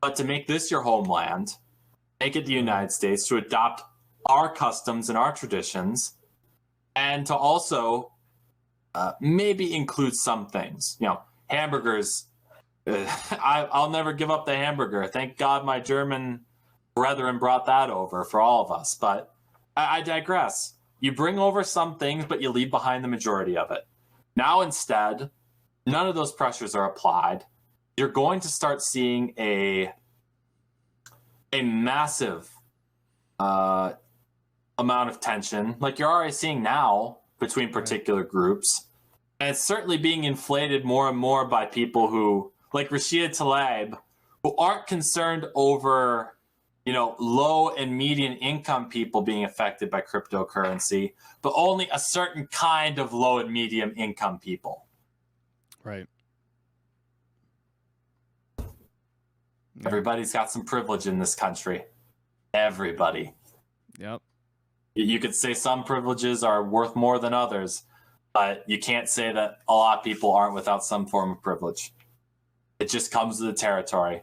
but to make this your homeland, make it the United States, to adopt our customs and our traditions, and to also maybe include some things. Hamburgers. I'll never give up the hamburger. Thank God my German brethren brought that over for all of us. But I digress. You bring over some things, but you leave behind the majority of it. Now, instead, none of those pressures are applied. You're going to start seeing a massive amount of tension, like you're already seeing now, between particular groups. And it's certainly being inflated more and more by people who, like Rashida Tlaib, who aren't concerned over low and median income people being affected by cryptocurrency, but only a certain kind of low and medium income people. Right. Yeah. Everybody's got some privilege in this country. Everybody. Yep. You could say some privileges are worth more than others, but you can't say that a lot of people aren't without some form of privilege. It just comes with the territory.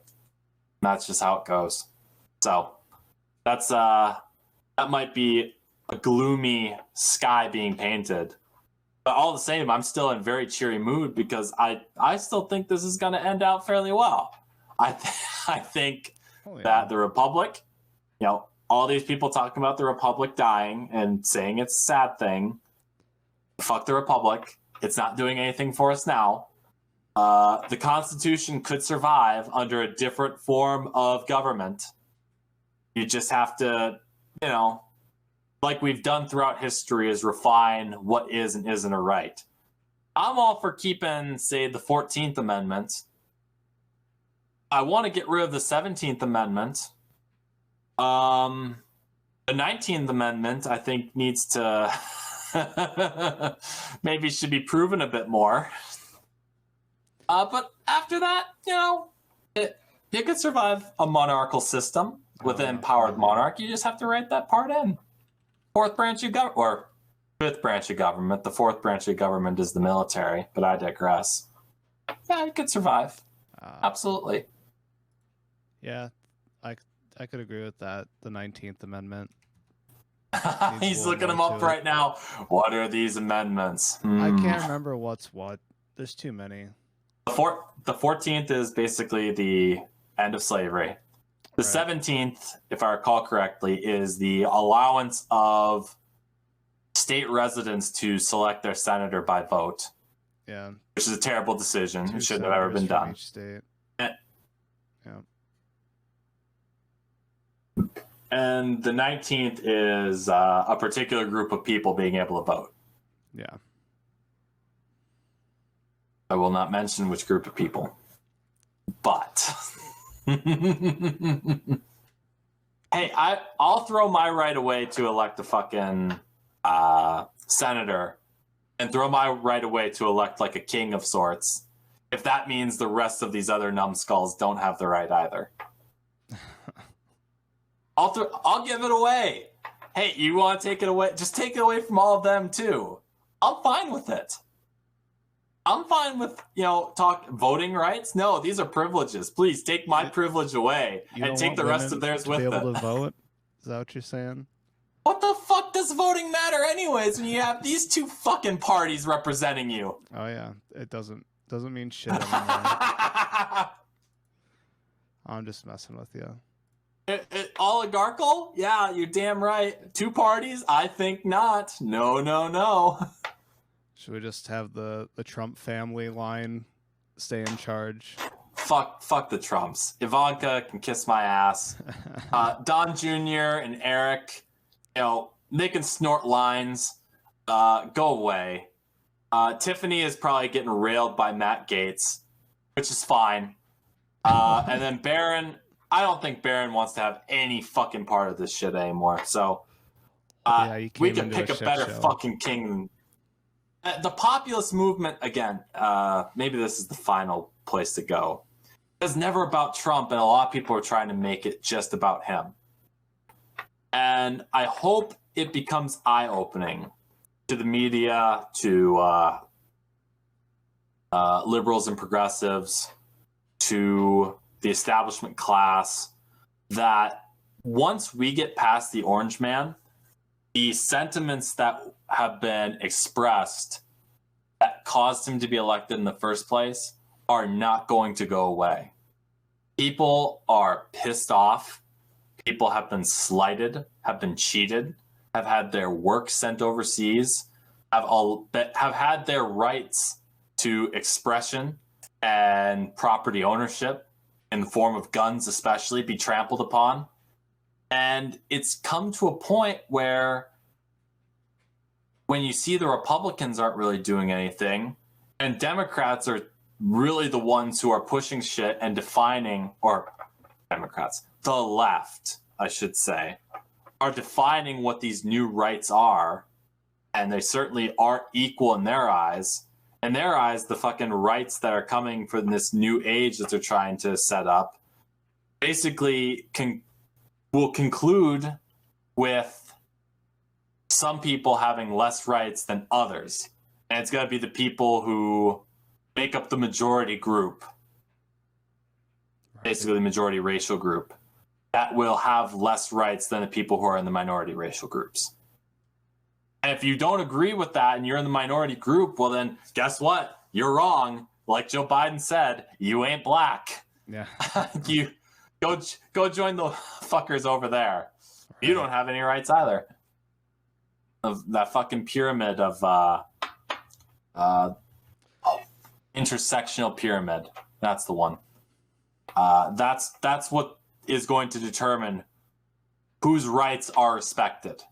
That's just how it goes. So that might be a gloomy sky being painted. But all the same, I'm still in very cheery mood because I still think this is going to end out fairly well. I think that the Republic, all these people talking about the Republic dying and saying it's a sad thing. Fuck the Republic. It's not doing anything for us now. The Constitution could survive under a different form of government. You just have to, like we've done throughout history, is refine what is and isn't a right. I'm all for keeping, say, the 14th Amendment. I want to get rid of the 17th Amendment. The 19th Amendment, I think, needs to maybe should be proven a bit more. But after that, you could survive a monarchical system with an empowered monarch. You just have to write that part in. Fourth branch of government, or fifth branch of government. The fourth branch of government is the military, but I digress. Yeah, you could survive. Absolutely. Yeah, I could agree with that. The 19th Amendment. He's looking them up right now. What are these amendments? I can't remember what's what. There's too many. The 14th is basically the end of slavery. The 17th, if I recall correctly, is the allowance of state residents to select their senator by vote. Yeah. Which is a terrible decision. It shouldn't have ever been done. Each state. Yeah. And the 19th is a particular group of people being able to vote. Yeah. I will not mention which group of people. But hey, I'll throw my right away to elect a fucking senator and throw my right away to elect like a king of sorts, if that means the rest of these other numbskulls don't have the right either. I'll give it away. Hey, you want to take it away? Just take it away from all of them too. I'm fine with it. I'm fine with, voting rights. No, these are privileges. Please take my privilege away and take the rest of theirs with them. To be able to vote? Is that what you're saying? What the fuck does voting matter anyways when you have these two fucking parties representing you? Oh yeah, it doesn't mean shit anymore. I'm just messing with you. Oligarchical? Yeah, you're damn right. Two parties? I think not. No. Should we just have the Trump family line stay in charge? Fuck the Trumps. Ivanka can kiss my ass. Don Jr. and Eric, they can snort lines. Go away. Tiffany is probably getting railed by Matt Gaetz, which is fine. And then Barron, I don't think Barron wants to have any fucking part of this shit anymore. So we can pick a better fucking king. The populist movement, again, maybe this is the final place to go. It's never about Trump, and a lot of people are trying to make it just about him. And I hope it becomes eye-opening to the media, to liberals and progressives, to the establishment class, that once we get past the orange man, the sentiments that have been expressed that caused him to be elected in the first place are not going to go away. People are pissed off. People have been slighted, have been cheated, have had their work sent overseas, have had their rights to expression and property ownership in the form of guns especially be trampled upon. And it's come to a point where when you see the Republicans aren't really doing anything and Democrats are really the ones who are pushing shit and defining, or Democrats, the left, I should say, are defining what these new rights are, and they certainly aren't equal in their eyes. In their eyes, the fucking rights that are coming from this new age that they're trying to set up basically will conclude with some people having less rights than others. And it's going to be the people who make up the majority group, basically the majority racial group, that will have less rights than the people who are in the minority racial groups. And if you don't agree with that and you're in the minority group, well then guess what? You're wrong. Like Joe Biden said, you ain't black. Yeah. You go join the fuckers over there. Right. You don't have any rights either. Of that fucking pyramid of intersectional pyramid. That's the one. That's what is going to determine whose rights are respected.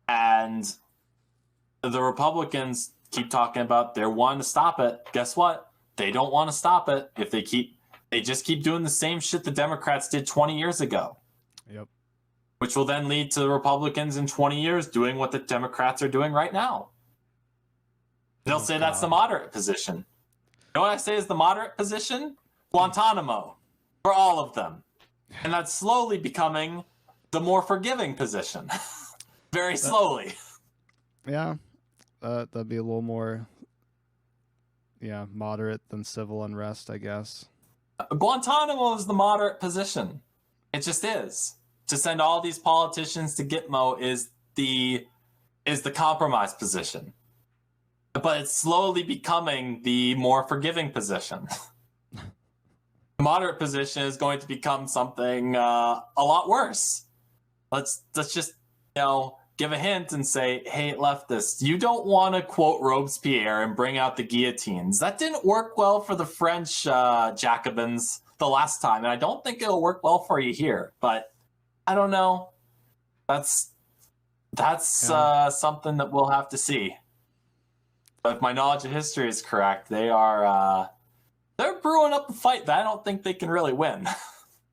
And the Republicans keep talking about they're wanting to stop it. Guess what? They don't want to stop it if they just keep doing the same shit the Democrats did 20 years ago. Yep. Which will then lead to the Republicans in 20 years doing what the Democrats are doing right now. They'll say that's the moderate position. You know what I say is the moderate position? Guantanamo for all of them. And that's slowly becoming the more forgiving position. Very slowly. Yeah. That'd be a little more moderate than civil unrest, I guess. Guantanamo is the moderate position. It just is. To send all these politicians to Gitmo is the compromise position. But it's slowly becoming the more forgiving position. The moderate position is going to become something a lot worse. Let's just, give a hint and say, hey, leftists, you don't want to quote Robespierre and bring out the guillotines. That didn't work well for the French Jacobins the last time, and I don't think it'll work well for you here. But I don't know. That's something that we'll have to see. But if my knowledge of history is correct, they're brewing up a fight that I don't think they can really win.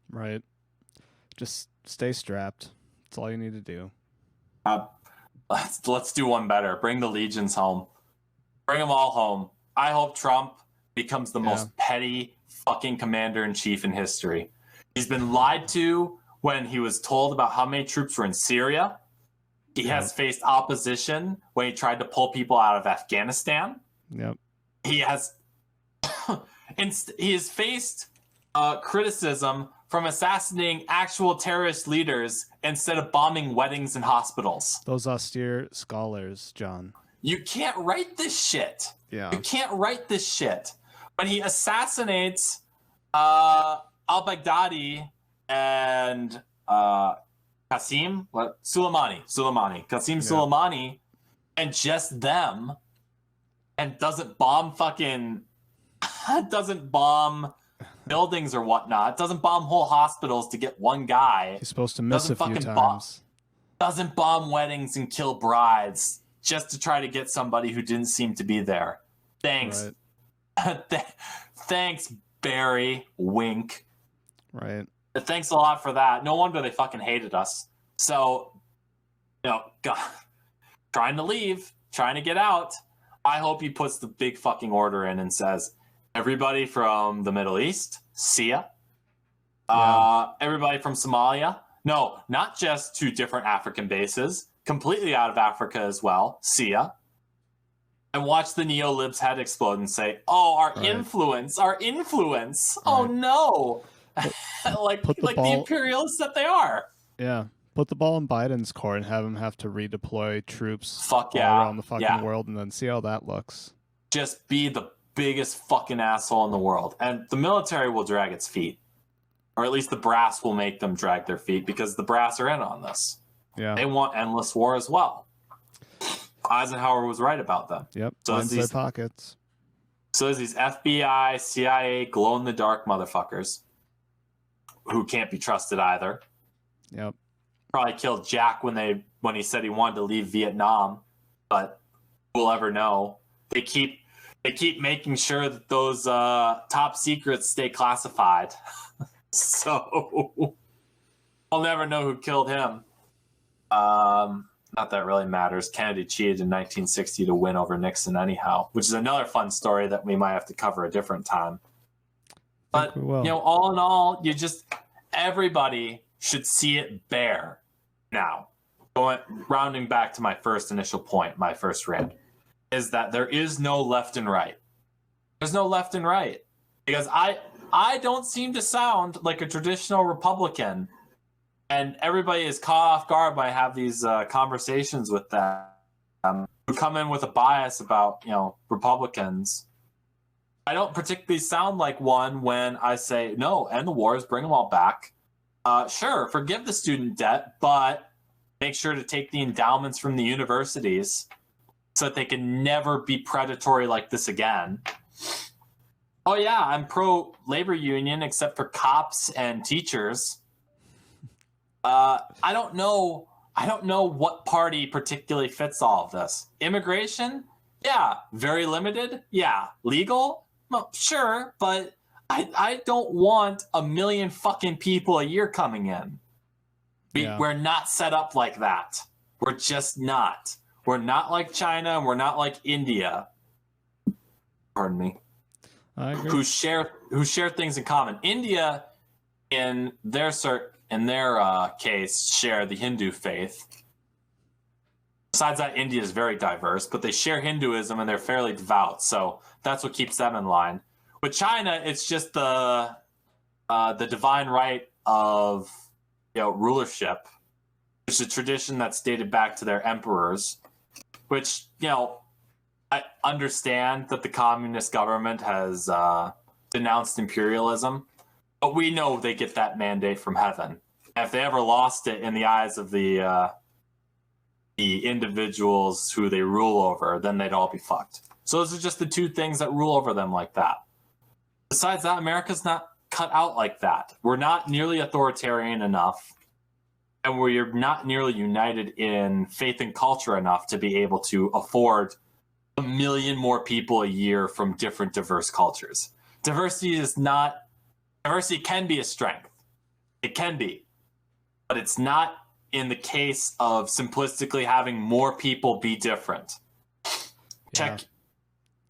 Right. Just stay strapped. That's all you need to do. Let's do one better. Bring the legions home. Bring them all home. I hope Trump becomes the most petty fucking commander-in-chief in history. He's been lied to when he was told about how many troops were in Syria. He has faced opposition when he tried to pull people out of Afghanistan. Yep. He has faced criticism from assassinating actual terrorist leaders instead of bombing weddings and hospitals. Those austere scholars, John. You can't write this shit. Yeah. You can't write this shit. When he assassinates al-Baghdadi and Qasim Soleimani, and just them, and doesn't bomb buildings or whatnot, doesn't bomb whole hospitals to get one guy. He's supposed to miss a few times. Doesn't bomb weddings and kill brides just to try to get somebody who didn't seem to be there. Thanks. Right. Thanks, Barry. Wink. Right. Thanks a lot for that. No wonder they fucking hated us. So, God, trying to leave, trying to get out. I hope he puts the big fucking order in and says, everybody from the Middle East, see ya. Everybody from Somalia. No, not just two different African bases, completely out of Africa as well, see ya. And watch the neo-libs head explode and say, oh, our influence. Oh, no. like the imperialists that they are. Yeah. Put the ball in Biden's court and have him have to redeploy troops all around the fucking world and then see how that looks. Just be the biggest fucking asshole in the world. And the military will drag its feet. Or at least the brass will make them drag their feet because the brass are in on this. Yeah. They want endless war as well. Eisenhower was right about them. Yep. So lines their pockets. So there's these FBI, CIA, glow-in-the-dark motherfuckers who can't be trusted either. Yep. Probably killed Jack when he said he wanted to leave Vietnam, but we'll ever know. They keep making sure that those top secrets stay classified. So I'll never know who killed him. Not that it really matters. Kennedy cheated in 1960 to win over Nixon anyhow, which is another fun story that we might have to cover a different time. But, all in all, everybody should see it bare now. Rounding back to my first initial point, my first rant, is that there is no left and right. There's no left and right. Because I don't seem to sound like a traditional Republican. And everybody is caught off guard when I have these conversations with them who come in with a bias about, Republicans. I don't particularly sound like one when I say, no, end the wars, bring them all back. Sure, forgive the student debt, but make sure to take the endowments from the universities so that they can never be predatory like this again. Oh, yeah, I'm pro-labor union except for cops and teachers. I don't know what party particularly fits all of this. Immigration? Yeah. Very limited? Yeah. Legal? Well, sure, but I don't want 1 million fucking people a year coming in. We're not set up like that. We're just not. We're not like China and we're not like India. Pardon me. I agree. Who share things in common. India, in their case, share the Hindu faith. Besides that, India is very diverse, but they share Hinduism and they're fairly devout, so that's what keeps them in line. With China, it's just the divine right of rulership, which is a tradition that's dated back to their emperors. Which I understand that the communist government has denounced imperialism. But we know they get that mandate from heaven. And if they ever lost it in the eyes of the individuals who they rule over, then they'd all be fucked. So those are just the two things that rule over them like that. Besides that, America's not cut out like that. We're not nearly authoritarian enough, and we're not nearly united in faith and culture enough to be able to afford 1 million more people a year from different diverse cultures. Diversity can be a strength. It can be. But it's not in the case of simplistically having more people be different. Yeah.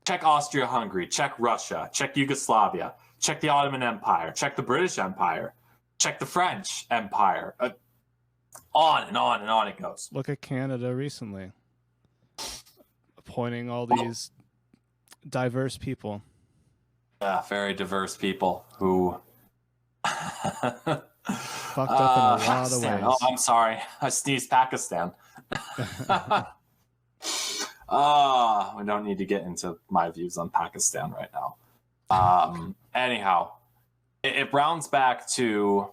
Check Austria-Hungary, check Russia, check Yugoslavia, check the Ottoman Empire, check the British Empire, check the French Empire. On and on and on it goes. Look at Canada recently. Appointing all these diverse people. Yeah, very diverse people who fucked up in a lot of ways. Oh, I'm sorry. I sneezed Pakistan. We don't need to get into my views on Pakistan right now. Anyhow, it rounds back to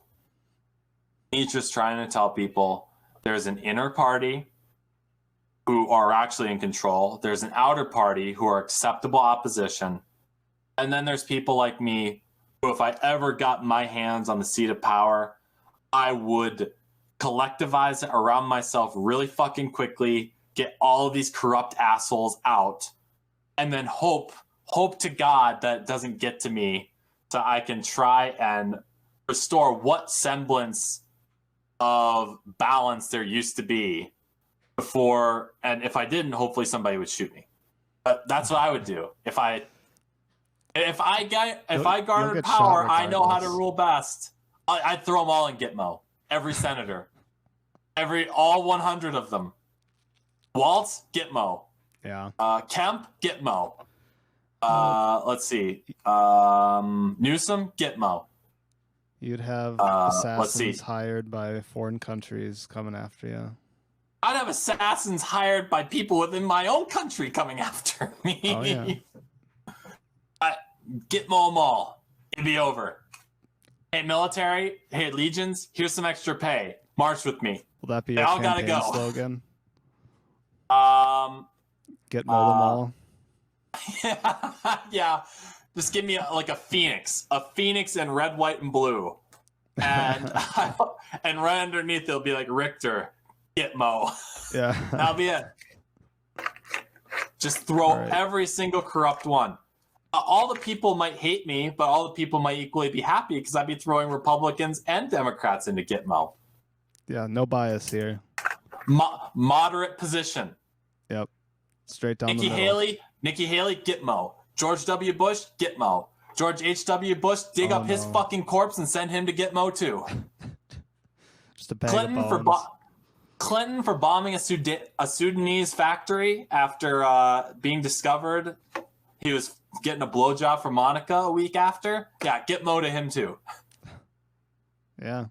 me just trying to tell people there's an inner party who are actually in control. There's an outer party who are acceptable opposition. And then there's people like me who, if I ever got my hands on the seat of power, I would collectivize it around myself really fucking quickly, get all of these corrupt assholes out, and then hope to God that it doesn't get to me so I can try and restore what semblance of balance there used to be before. And if I didn't, hopefully somebody would shoot me. But that's what I would do. If I garnered power, I know how to rule best. I'd throw them all in Gitmo. Every senator. All 100 of them. Waltz, Gitmo. Yeah. Kemp, Gitmo. Let's see. Newsom, Gitmo. You'd have assassins hired by foreign countries coming after you. I'd have assassins hired by people within my own country coming after me. Oh, yeah. Gitmo them all. It'd be over. Hey, military. Hey, legions. Here's some extra pay. March with me. Will that be your campaign slogan? Gitmo them all. Yeah. Just give me a phoenix. A phoenix in red, white, and blue. And and right underneath it'll be like Richter, Gitmo. Yeah. That'll be it. Just throw every single corrupt one. All the people might hate me, but all the people might equally be happy because I'd be throwing Republicans and Democrats into Gitmo. Yeah, no bias here. Moderate position. Yep. Straight down the middle. Nikki Haley, Gitmo. George W. Bush, Gitmo. George H.W. Bush, dig up his fucking corpse and send him to Gitmo too. Just a bag of bones. Clinton for bombing a Sudanese factory after being discovered he was getting a blowjob from Monica a week after. Yeah, Gitmo to him too. Yeah.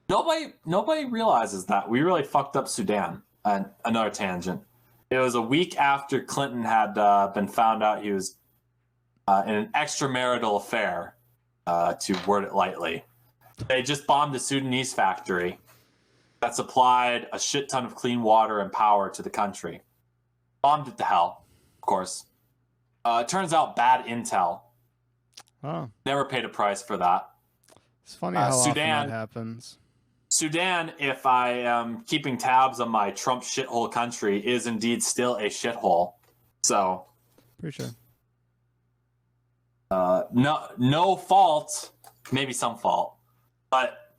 Nobody realizes that we really fucked up Sudan. And another tangent. It was a week after Clinton had been found out he was in an extramarital affair, to word it lightly. They just bombed a Sudanese factory that supplied a shit ton of clean water and power to the country. Bombed it to hell, of course. It turns out bad intel. Oh. Never paid a price for that. It's funny how often that happens. Sudan, if I am keeping tabs on my Trump shithole country, is indeed still a shithole. So, pretty sure. No fault, maybe some fault, but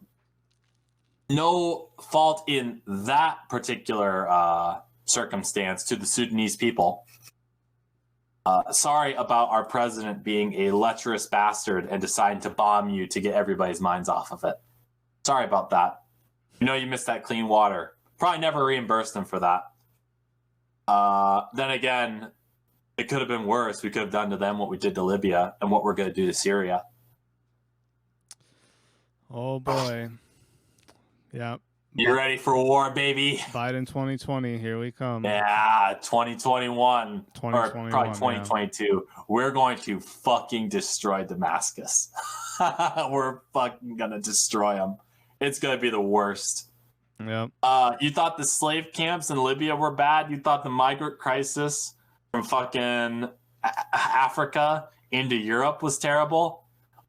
no fault in that particular circumstance to the Sudanese people. Sorry about our president being a lecherous bastard and deciding to bomb you to get everybody's minds off of it. Sorry about that. You know you missed that clean water. Probably never reimbursed them for that. Then again, it could have been worse. We could have done to them what we did to Libya and what we're going to do to Syria. Oh, boy. Yeah. You ready for war, baby? Biden 2020, here we come. Yeah, 2021. 2021, or probably 2022. Yeah. We're going to fucking destroy Damascus. We're fucking going to destroy them. It's going to be the worst. Yep. You thought the slave camps in Libya were bad? You thought the migrant crisis from fucking Africa into Europe was terrible?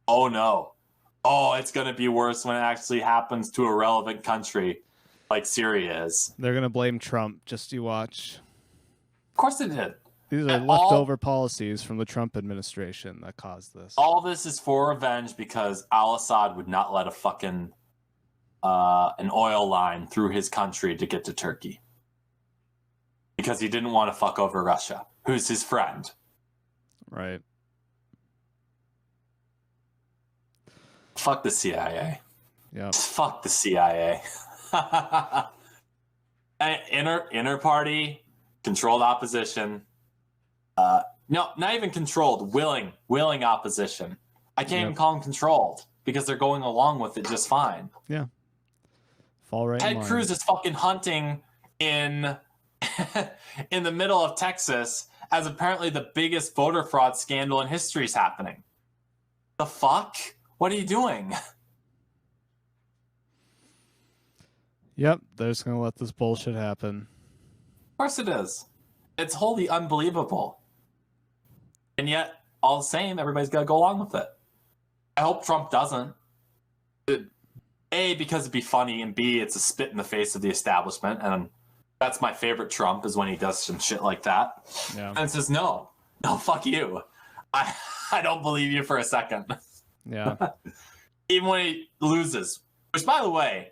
Oh, no. Oh, it's going to be worse when it actually happens to a relevant country like Syria is. They're going to blame Trump. Just you watch. Of course they did. These are leftover policies from the Trump administration that caused this. All this is for revenge because al-Assad would not let a fucking an oil line through his country to get to Turkey. Because he didn't want to fuck over Russia, who's his friend. Right. Fuck the CIA. Yeah. Fuck the CIA. Inner party, controlled opposition. No, not even controlled. Willing opposition. I can't even call them controlled because they're going along with it just fine. Yeah. Fall right. Ted Cruz is fucking hunting in in the middle of Texas as apparently the biggest voter fraud scandal in history is happening. The fuck? What are you doing? Yep, they're just going to let this bullshit happen. Of course it is. It's wholly unbelievable. And yet, all the same, everybody's got to go along with it. I hope Trump doesn't. A, because it'd be funny, and B, it's a spit in the face of the establishment, and that's my favorite Trump, is when he does some shit like that. Yeah. And says, no, fuck you. I don't believe you for a second. Yeah. Even when he loses. Which, by the way,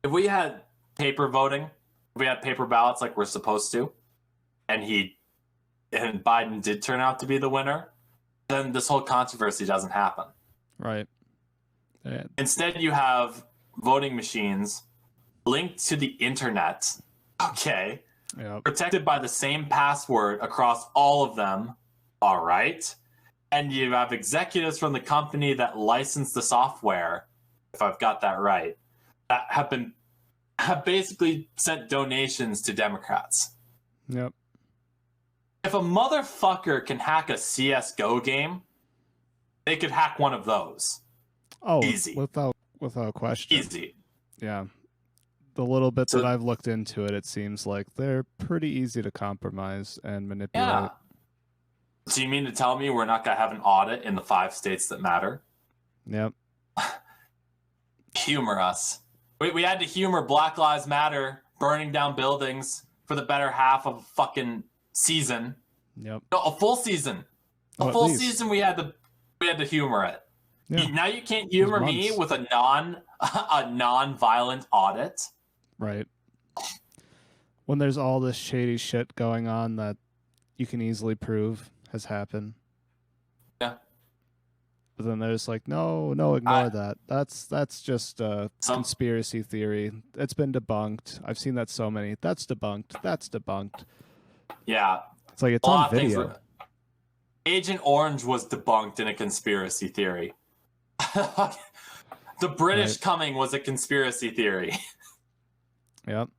if we had paper voting, if we had paper ballots like we're supposed to, and Biden did turn out to be the winner, then this whole controversy doesn't happen. Right. Yeah. Instead, you have voting machines linked to the internet, okay, yep. Protected by the same password across all of them, all right? And you have executives from the company that licensed the software, if I've got that right, that have basically sent donations to Democrats. Yep. If a motherfucker can hack a CS:GO game, they could hack one of those. Oh, easy. Without question. Easy. Yeah. The little bit that I've looked into it, it seems like they're pretty easy to compromise and manipulate. Yeah. So you mean to tell me we're not going to have an audit in the 5 states that matter? Yep. Humor us. We had to humor Black Lives Matter burning down buildings for the better half of a fucking season. Yep. No, a full season. A full season we had to humor it. Yeah. Now you can't humor me with a non-violent audit. Right. When there's all this shady shit going on that you can easily prove has happened. Yeah. But then there's like, no, ignore that. That's just a conspiracy theory. It's been debunked. I've seen that so many. That's debunked. Yeah. It's like it's on video. Agent Orange was debunked in a conspiracy theory. The British coming was a conspiracy theory. Yep.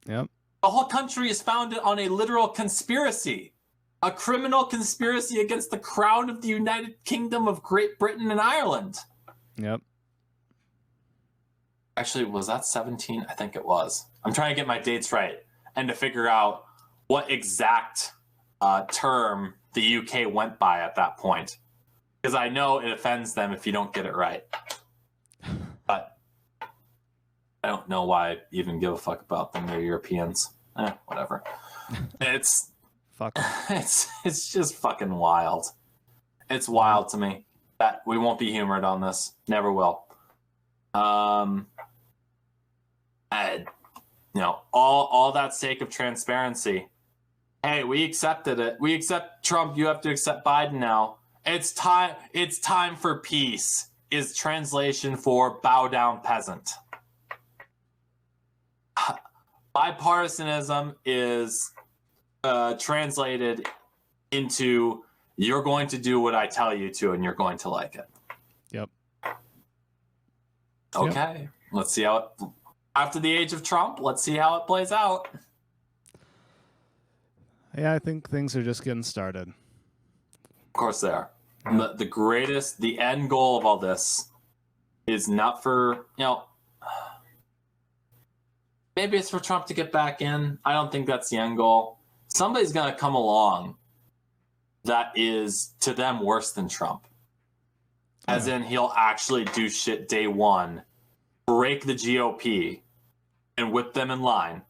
The whole country is founded on a literal conspiracy. A criminal conspiracy against the crown of the United Kingdom of Great Britain and Ireland. Yep. Actually, was that 17? I think it was. I'm trying to get my dates right and to figure out what exact term the UK went by at that point. Because I know it offends them if you don't get it right. But I don't know why I even give a fuck about them. They're Europeans. Whatever. It's just fucking wild. It's wild to me that we won't be humored on this. Never will. All that sake of transparency. Hey, we accepted it. We accept Trump. You have to accept Biden now. It's time for peace. Is translation for bow down peasant. Bipartisanism is translated into you're going to do what I tell you to and you're going to like it. Yep. Okay. Let's see how it, after the age of Trump, let's see how it plays out. Yeah, I think things are just getting started. Of course they are. The end goal of all this is not for, maybe it's for Trump to get back in. I don't think that's the end goal. Somebody's going to come along that is, to them, worse than Trump. As in, he'll actually do shit day one, break the GOP, and whip them in line.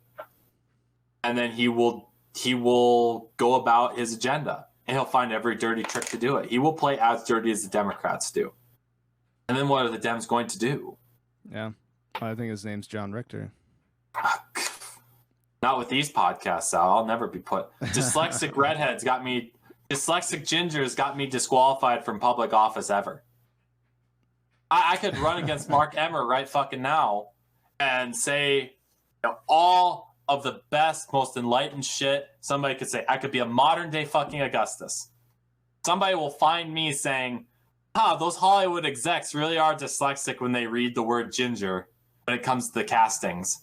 And then he will go about his agenda. And he'll find every dirty trick to do it. He will play as dirty as the Democrats do. And then what are the Dems going to do? Yeah. I think his name's John Richter. Not with these podcasts, Sal. I'll never be put. Dyslexic redheads got me. Dyslexic gingers got me disqualified from public office ever. I could run against Mark Emmer right fucking now and say all of the best, most enlightened shit somebody could say. I could be a modern day fucking Augustus. Somebody will find me saying, those Hollywood execs really are dyslexic when they read the word ginger when it comes to the castings.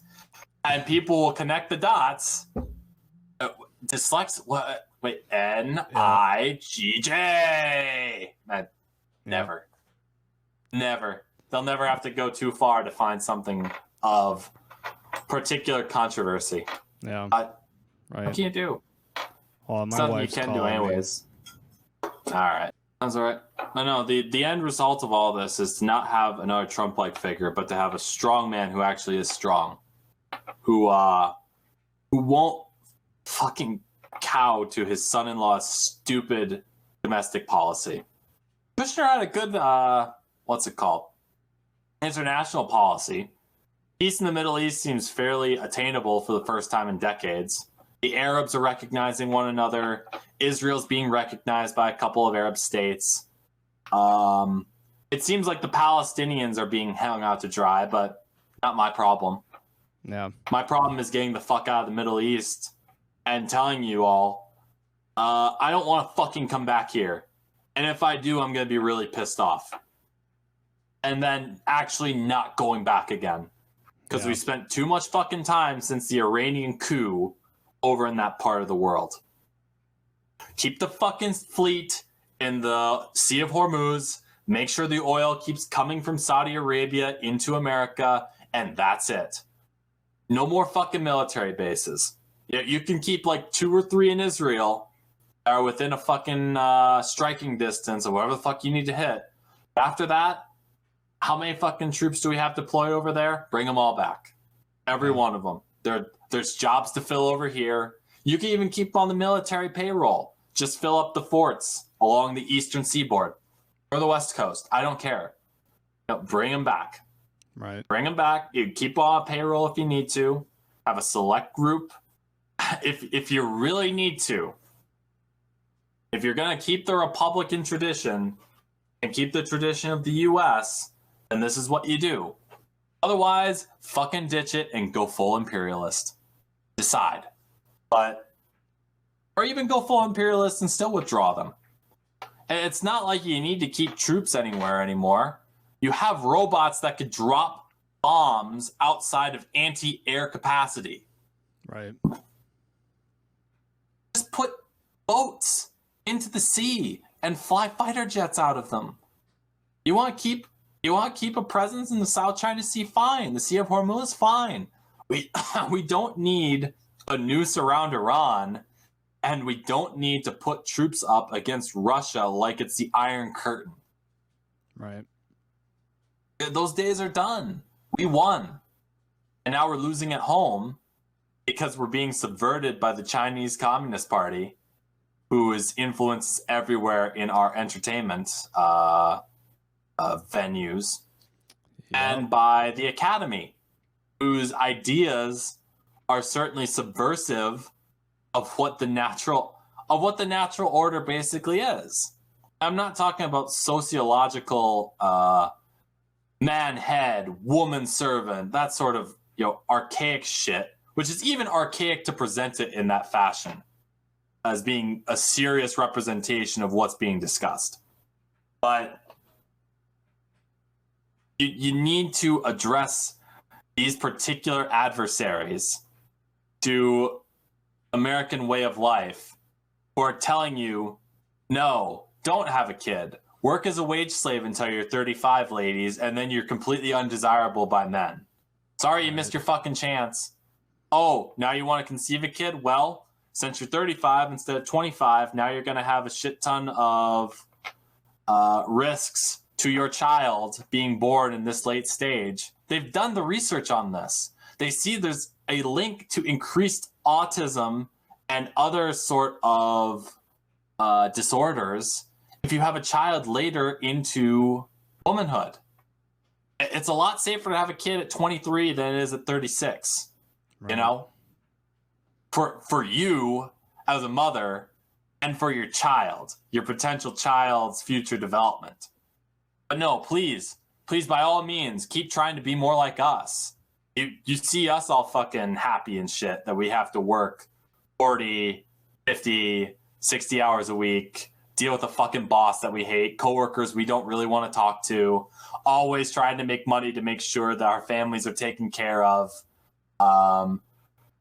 And people will connect the dots. Dyslexic, what? Wait, N-I-G-J. Man, never. Never. They'll never have to go too far to find something of particular controversy. Yeah. Right. What can you do? Well, my something you wife's can do anyways. All right. That's all right. No, the end result of all this is to not have another Trump-like figure, but to have a strong man who actually is strong, who won't fucking cow to his son-in-law's stupid domestic policy. Kushner had a good international policy. Peace in the Middle East seems fairly attainable for the first time in decades. The Arabs are recognizing one another. Israel's being recognized by a couple of Arab states. It seems like the Palestinians are being hung out to dry, but not my problem. Yeah. My problem is getting the fuck out of the Middle East and telling you all, I don't want to fucking come back here. And if I do, I'm going to be really pissed off. And then actually not going back again. Because we spent too much fucking time since the Iranian coup over in that part of the world. Keep the fucking fleet in the Sea of Hormuz. Make sure the oil keeps coming from Saudi Arabia into America. And that's it. No more fucking military bases. You can keep like 2 or 3 in Israel that are within a fucking striking distance of whatever the fuck you need to hit. After that, how many fucking troops do we have deployed over there? Bring them all back. Every one of them. There's jobs to fill over here. You can even keep on the military payroll. Just fill up the forts along the eastern seaboard. or the West Coast. I don't care. Bring them back. Right. Bring them back. You keep on payroll if you need to. Have a select group. If you really need to. If you're going to keep the Republican tradition and keep the tradition of the U.S., then this is what you do. Otherwise, fucking ditch it and go full imperialist. Decide. Or even go full imperialist and still withdraw them. And it's not like you need to keep troops anywhere anymore. You have robots that could drop bombs outside of anti-air capacity. Right. Just put boats into the sea and fly fighter jets out of them. You want to keep a presence in the South China Sea? Fine. The Sea of Hormuz? Fine. We don't need a noose around Iran, and we don't need to put troops up against Russia like it's the Iron Curtain. Right. Those days are done. We won. And now we're losing at home because we're being subverted by the Chinese Communist Party, whose influence everywhere in our entertainment venues, and by the Academy, whose ideas are certainly subversive of what the natural order basically is. I'm not talking about sociological man head, woman servant, that sort of archaic shit, which is even archaic to present it in that fashion as being a serious representation of what's being discussed. But you need to address these particular adversaries to American way of life who are telling you, no, don't have a kid. Work as a wage slave until you're 35, ladies, and then you're completely undesirable by men. Sorry you missed your fucking chance. Oh, now you want to conceive a kid? Well, since you're 35 instead of 25, now you're going to have a shit ton of risks to your child being born in this late stage. They've done the research on this. They see there's a link to increased autism and other sort of disorders if you have a child later into womanhood. It's a lot safer to have a kid at 23 than it is at 36. Right. You know? For you as a mother and for your child, your potential child's future development. But no, please, by all means, keep trying to be more like us. You see us all fucking happy and shit that we have to work 40, 50, 60 hours a week, deal with a fucking boss that we hate, coworkers we don't really want to talk to, always trying to make money to make sure that our families are taken care of,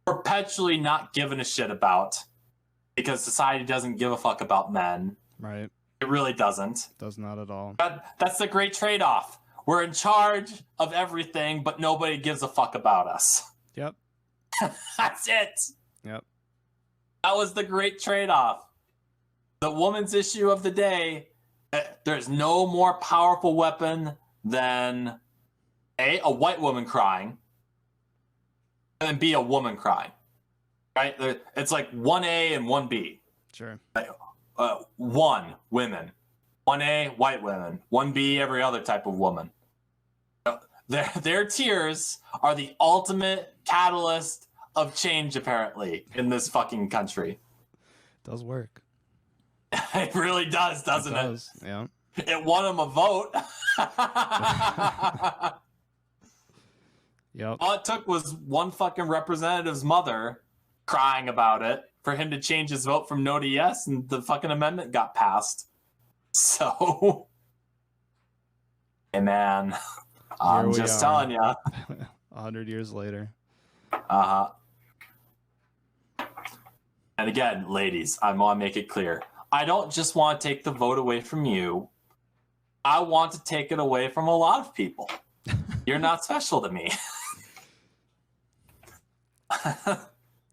perpetually not giving a shit about, because society doesn't give a fuck about men. Right. It really doesn't. Does not at all. That's the great trade-off. We're in charge of everything, but nobody gives a fuck about us. Yep. That's it. Yep. That was the great trade-off. The woman's issue of the day, there's no more powerful weapon than a white woman crying, and then B, a woman crying. Right? It's like 1A and 1B. Sure. One, women. 1A, white women. 1B, every other type of woman. Their tears are the ultimate catalyst of change, apparently, in this fucking country. Does work. It really does, doesn't it? Does. Yeah. It won him a vote. Yep. All it took was one fucking representative's mother crying about it for him to change his vote from no to yes, and the fucking amendment got passed. So, hey man, I'm just telling you. 100 years later. Uh-huh. And again, ladies, I want to make it clear. I don't just want to take the vote away from you. I want to take it away from a lot of people. You're not special to me.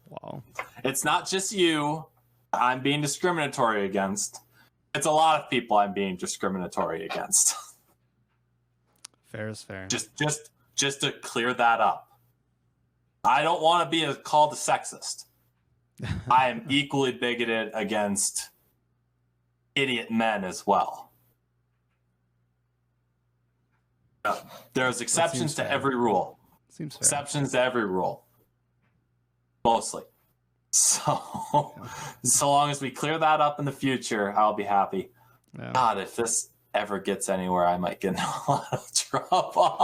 Wow. It's not just you I'm being discriminatory against. It's a lot of people I'm being discriminatory against. Fair is fair. Just to clear that up. I don't want to be called a sexist. I am equally bigoted against idiot men as well. There's exceptions to every rule. Seems fair. Exceptions to every rule. Mostly. So, so long as we clear that up in the future, I'll be happy. Yeah. God, if this ever gets anywhere, I might get in a lot of trouble.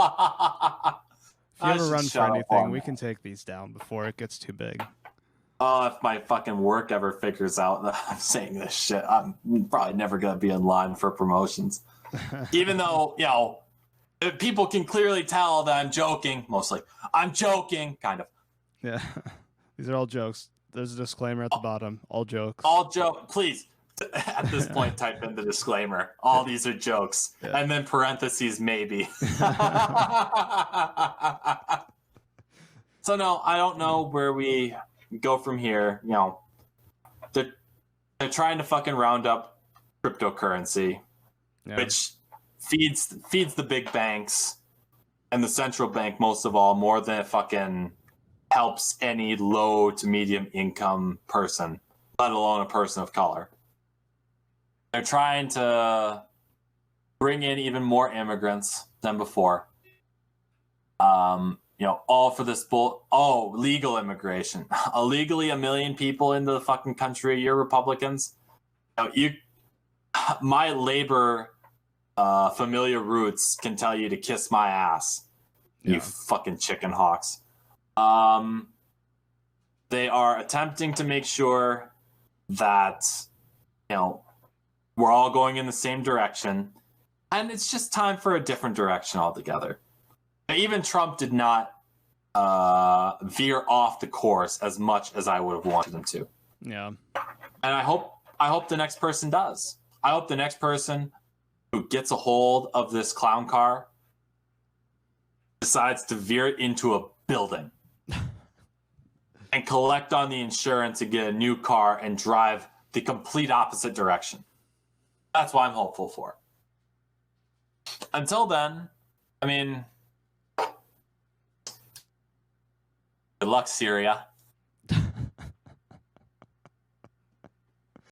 If you ever run for anything, we can take these down before it gets too big. Oh, if my fucking work ever figures out that I'm saying this shit, I'm probably never going to be in line for promotions. Even though, you know, people can clearly tell that I'm joking, mostly. I'm joking, kind of. Yeah. These are all jokes. There's a disclaimer at the bottom. All jokes. All joke. Please, at this point, type in the disclaimer. All these are jokes. Yeah. And then parentheses, maybe. So, no, I don't know where we go from here. You know, they're trying to fucking round up cryptocurrency, which feeds the big banks and the central bank most of all, more than it fucking helps any low to medium income person, let alone a person of color. They're trying to bring in even more immigrants than before. You know, all for this legal immigration. Illegally 1 million people into the fucking country a year, Republicans. You know, my labor familiar roots can tell you to kiss my ass, you fucking chicken hawks. They are attempting to make sure that, you know, we're all going in the same direction, and it's just time for a different direction altogether. Even Trump did not veer off the course as much as I would have wanted him to. Yeah. And I hope the next person does. I hope the next person who gets a hold of this clown car decides to veer it into a building and collect on the insurance and get a new car and drive the complete opposite direction. That's what I'm hopeful for. Until then, I mean, good luck, Syria.